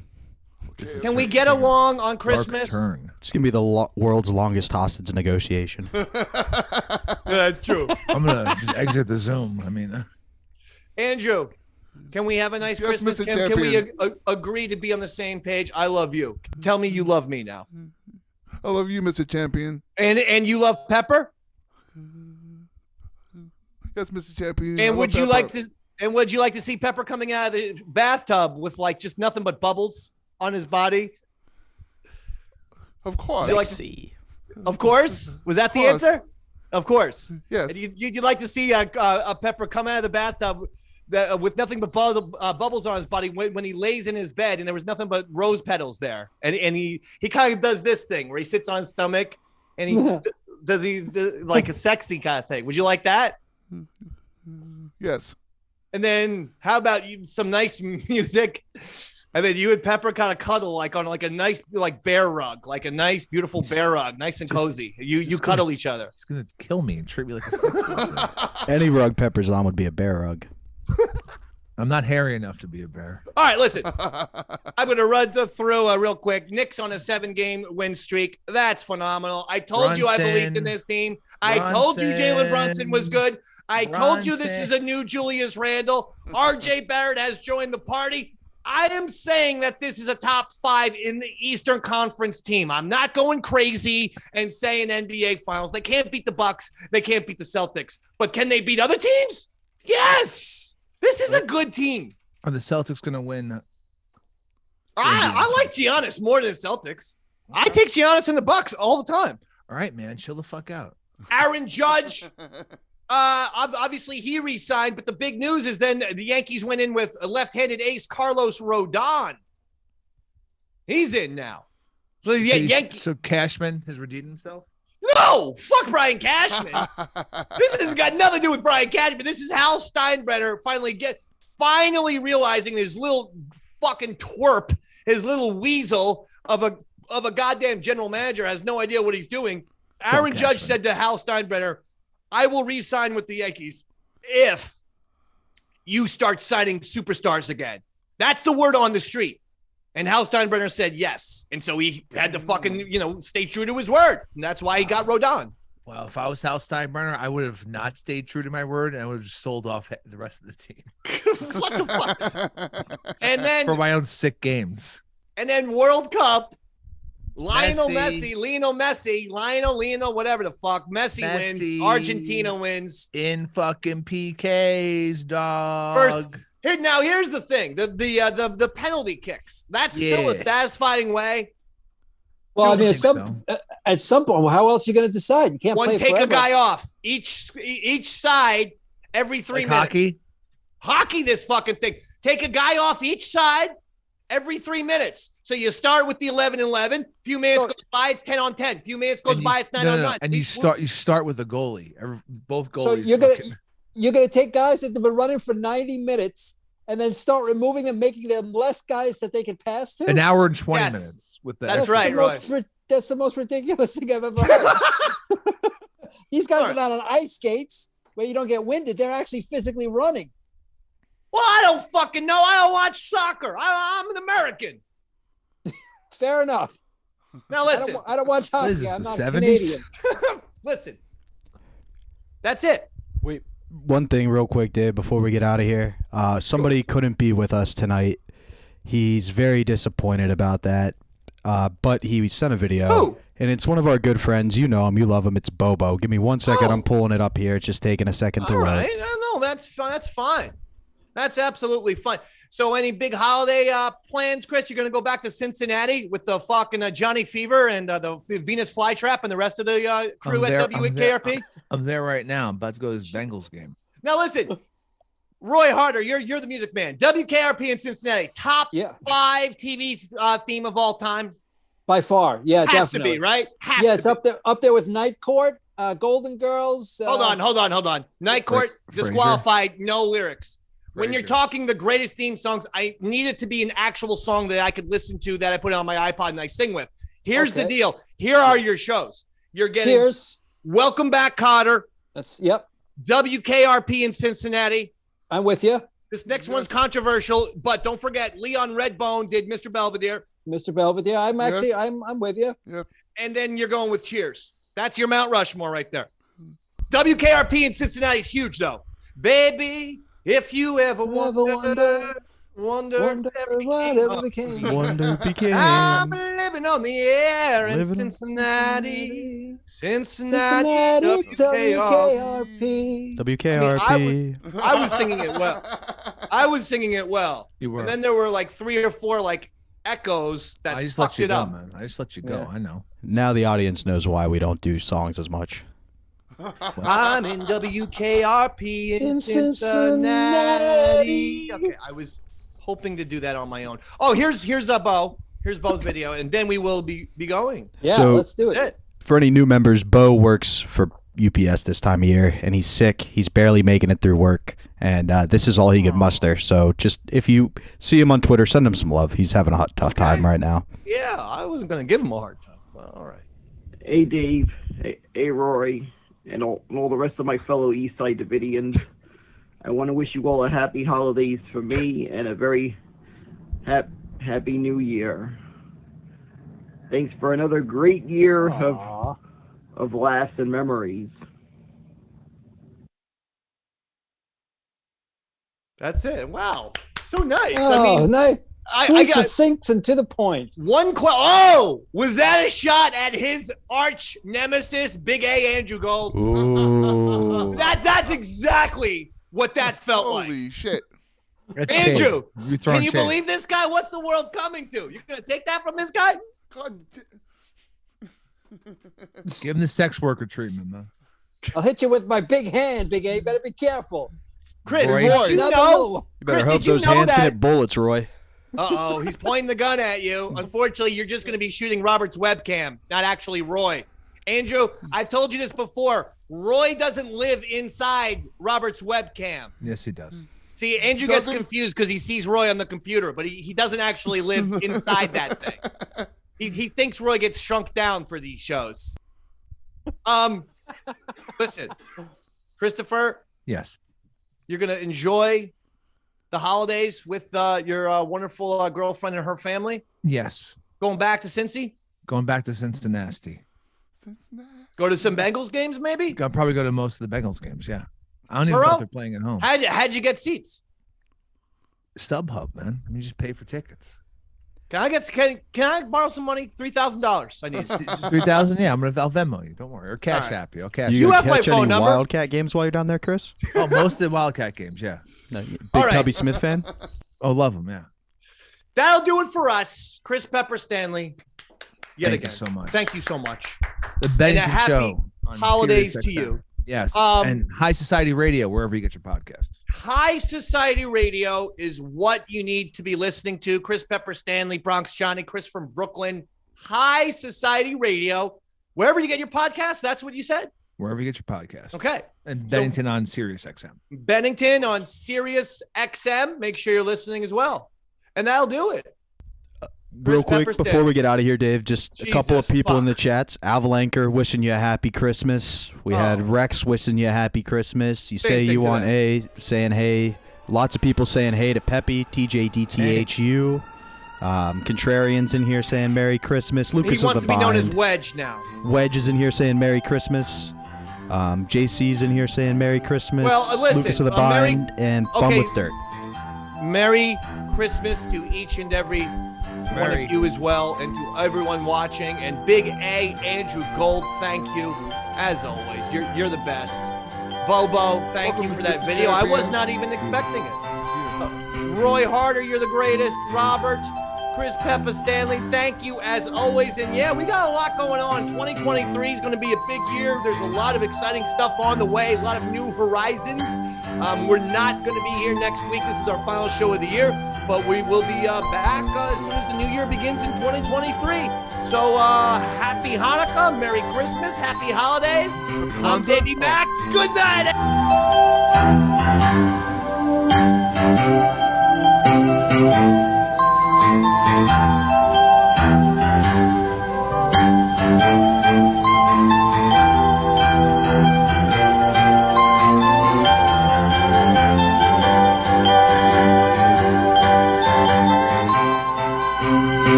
Can we get along on Christmas? It's going to be the world's longest hostage negotiation. That's true. I'm going to just exit the Zoom. I mean, Andrew, can we have a nice Christmas? Can we agree to be on the same page? I love you. Tell me you love me now. I love you, Mr. Champion. And you love Pepper? Yes, Mr. Champion. And would you like to see Pepper coming out of the bathtub with like just nothing but bubbles on his body? Of course. Sexy. Of course. Was that the answer? Of course. Yes. You'd like to see a Pepper come out of the bathtub with nothing but bubbles on his body when he lays in his bed and there was nothing but rose petals there. And he kind of does this thing where he sits on his stomach and he does like a sexy kind of thing. Would you like that? Yes. And then how about some nice music? And then you and Pepper kind of cuddle like on like a nice like bear rug, like a nice beautiful bear rug, nice and cozy. You cuddle each other. It's gonna kill me and treat me like a Any rug Pepper's on would be a bear rug. I'm not hairy enough to be a bear. All right, listen. I'm going to run through real quick. Knicks on a 7-game win streak. That's phenomenal. I told you I believed in this team. I told you Jalen Brunson was good. I told you this is a new Julius Randle. RJ Barrett has joined the party. I am saying that this is a top 5 in the Eastern Conference team. I'm not going crazy and saying NBA Finals. They can't beat the Bucks. They can't beat the Celtics. But can they beat other teams? Yes. This is a good team. Are the Celtics going to win I like Giannis more than the Celtics. I take Giannis in the Bucks all the time. All right, man, chill the fuck out. Aaron Judge, obviously he re-signed, but the big news is then the Yankees went in with a left-handed ace, Carlos Rodon. He's in now. So Cashman has redeemed himself? No, fuck Brian Cashman. This has got nothing to do with Brian Cashman. This is Hal Steinbrenner finally realizing his little fucking twerp, his little weasel of a goddamn general manager has no idea what he's doing. Aaron Judge said to Hal Steinbrenner, I will re-sign with the Yankees if you start signing superstars again. That's the word on the street. And Hal Steinbrenner said yes. And so he had to fucking, stay true to his word. And that's why he got Rodon. Well, if I was Hal Steinbrenner, I would have not stayed true to my word, and I would have just sold off the rest of the team. What the fuck? And then for my own sick games. And then World Cup, Lionel, whatever the fuck. Messi wins. Argentina wins. In fucking PKs, dog. Here's the thing. The penalty kicks. That's still a satisfying way. Well, I mean, at some point, how else are you going to decide? You can't play take forever. A guy off each side every 3 minutes. Hockey, this fucking thing. Take a guy off each side every 3 minutes. So you start with the 11-11. Few minutes goes by, it's 10-on-10. Few minutes goes by, it's 9-on-9. And you start with a goalie. Both goalies. So you're gonna take guys that have been running for 90 minutes and then start removing them, making them less guys that they can pass to. An hour and 20 minutes with that. That's right, that's the most ridiculous thing I've ever heard. These guys are not on ice skates where you don't get winded. They're actually physically running. Well, I don't fucking know. I don't watch soccer. I'm an American. Fair enough. Now listen. I don't watch hockey. This is I'm the not 70s? Canadian. Listen. That's it. Wait, one thing real quick, Dave, before we get out of here. Somebody couldn't be with us tonight. He's very disappointed about that. But he sent a video. Who? And it's one of our good friends. You know him. You love him. It's Bobo. Give me 1 second. I'm pulling it up here. It's just taking a second to load. All right. No, that's fine. That's fine. That's absolutely fine. So any big holiday plans, Chris? You're going to go back to Cincinnati with the fucking Johnny Fever and the Venus Flytrap and the rest of the crew at WKRP? I'm there right now. I'm about to go to this Bengals game. Now listen, Roy Harder, you're the music man. WKRP in Cincinnati, top 5 TV theme of all time. By far, yeah, Has definitely. to be, right? It's up there with Night Court, Golden Girls. Hold on. Night Court, disqualified, no lyrics. When you're talking the greatest theme songs, I need it to be an actual song that I could listen to that I put on my iPod and I sing with. Here's the deal. Here are your shows. You're getting Welcome Back, Kotter. That's WKRP in Cincinnati. I'm with you. This next one's controversial, but don't forget Leon Redbone did Mr. Belvedere. Mr. Belvedere. I'm with you. Yep. And then you're going with Cheers. That's your Mount Rushmore right there. WKRP in Cincinnati is huge, though. Baby, if you ever wonder whatever became. I'm living on the air in Cincinnati. WKRP. WKRP. I was singing it well. You were. And then there were like 3 or 4 echoes that I just let you it go, up. man. I just let you go. Yeah. I know. Now the audience knows why we don't do songs as much. I'm in WKRP in Cincinnati. Okay, I was hoping to do that on my own. Oh, here's Bo. Here's Bo's video, and then we will be going. Yeah, So- let's do it. For any new members, Bo works for UPS this time of year, and he's sick. He's barely making it through work, and this is all he could muster. So just if you see him on Twitter, send him some love. He's having a tough time right now. Yeah, I wasn't going to give him a hard time. Well, all right. Hey, Dave. Hey, Rory. And all the rest of my fellow Eastside Davidians. I want to wish you all a happy holidays for me and a very happy new year. Thanks for another great year of laughs and memories. That's it. Wow. So nice. Oh, nice. I got succinct and to the point. Was that a shot at his arch nemesis, Big A Andrew Gold? Ooh. That's exactly what that felt like. Holy shit. Andrew, can you shade. believe this guy? What's the world coming to? You're going to take that from this guy? God. Give him the sex worker treatment, man. I'll hit you with my big hand, Big A. You better be careful. Chris, Roy. did you know? You better Chris, hope did you those know hands that? can hit bullets, Roy. Uh-oh, he's pointing the gun at you. Unfortunately, you're just going to be shooting Robert's webcam, not actually Roy. Andrew, I've told you this before. Roy doesn't live inside Robert's webcam. Yes, he does. See, Andrew gets confused because he sees Roy on the computer, but he doesn't actually live inside that thing. He thinks Roy gets shrunk down for these shows. Listen, Christopher. Yes. You're going to enjoy the holidays with your wonderful girlfriend and her family? Yes. Going back to Cincy? Going back to Cincinnati. Go to some Bengals games, maybe? I'll probably go to most of the Bengals games, yeah. I don't even know if they're playing at home. How'd you get seats? StubHub, man. I mean, just pay for tickets. Can I borrow some money? $3,000. I need $3,000. Yeah, I'll Venmo you. Don't worry, or Cash App you. Okay. You have my phone number. Wildcat games while you're down there, Chris? Oh, most of the Wildcat games, yeah. No, big Tubby Smith fan. Oh, love him, yeah. That'll do it for us, Chris Pepper Stanley. Thank you so much. Thank you so much. The Bennington and a happy Show. Holidays Sirius to XM. you. Yes. And High Society Radio, wherever you get your podcast. High Society Radio is what you need to be listening to. Chris Pepper Stanley, Bronx Johnny, Chris from Brooklyn. High Society Radio. Wherever you get your podcast, that's what you said? Wherever you get your podcast. Okay. And Bennington on Sirius XM. Bennington on Sirius XM. Make sure you're listening as well. And that'll do it. Real quick, before we get out of here, Dave, just a couple of people in the chats. Avalanker wishing you a happy Christmas. We had Rex wishing you a happy Christmas. You say you want A, saying hey. Lots of people saying hey to Peppy, TJDTHU. Contrarian's in here saying Merry Christmas. Lucas he wants of the to be known Bind. as Wedge now. Wedge is in here saying Merry Christmas. JC's in here saying Merry Christmas. Well, listen, Lucas of the Bind and Fun with Dirt. Merry Christmas to each and every one of you as well, and to everyone watching. And Big A, Andrew Gold, thank you as always. You're the best. Bobo, thank you for that video. I was not even expecting it. Roy Harder, you're the greatest. Robert, Chris Pepper Stanley, thank you as always. And yeah, we got a lot going on. 2023 is going to be a big year. There's a lot of exciting stuff on the way, a lot of new horizons. We're not going to be here next week. This is our final show of the year, but we will be back as soon as the new year begins in 2023. So happy Hanukkah, Merry Christmas, happy holidays. I'm Davey Mack. Good night.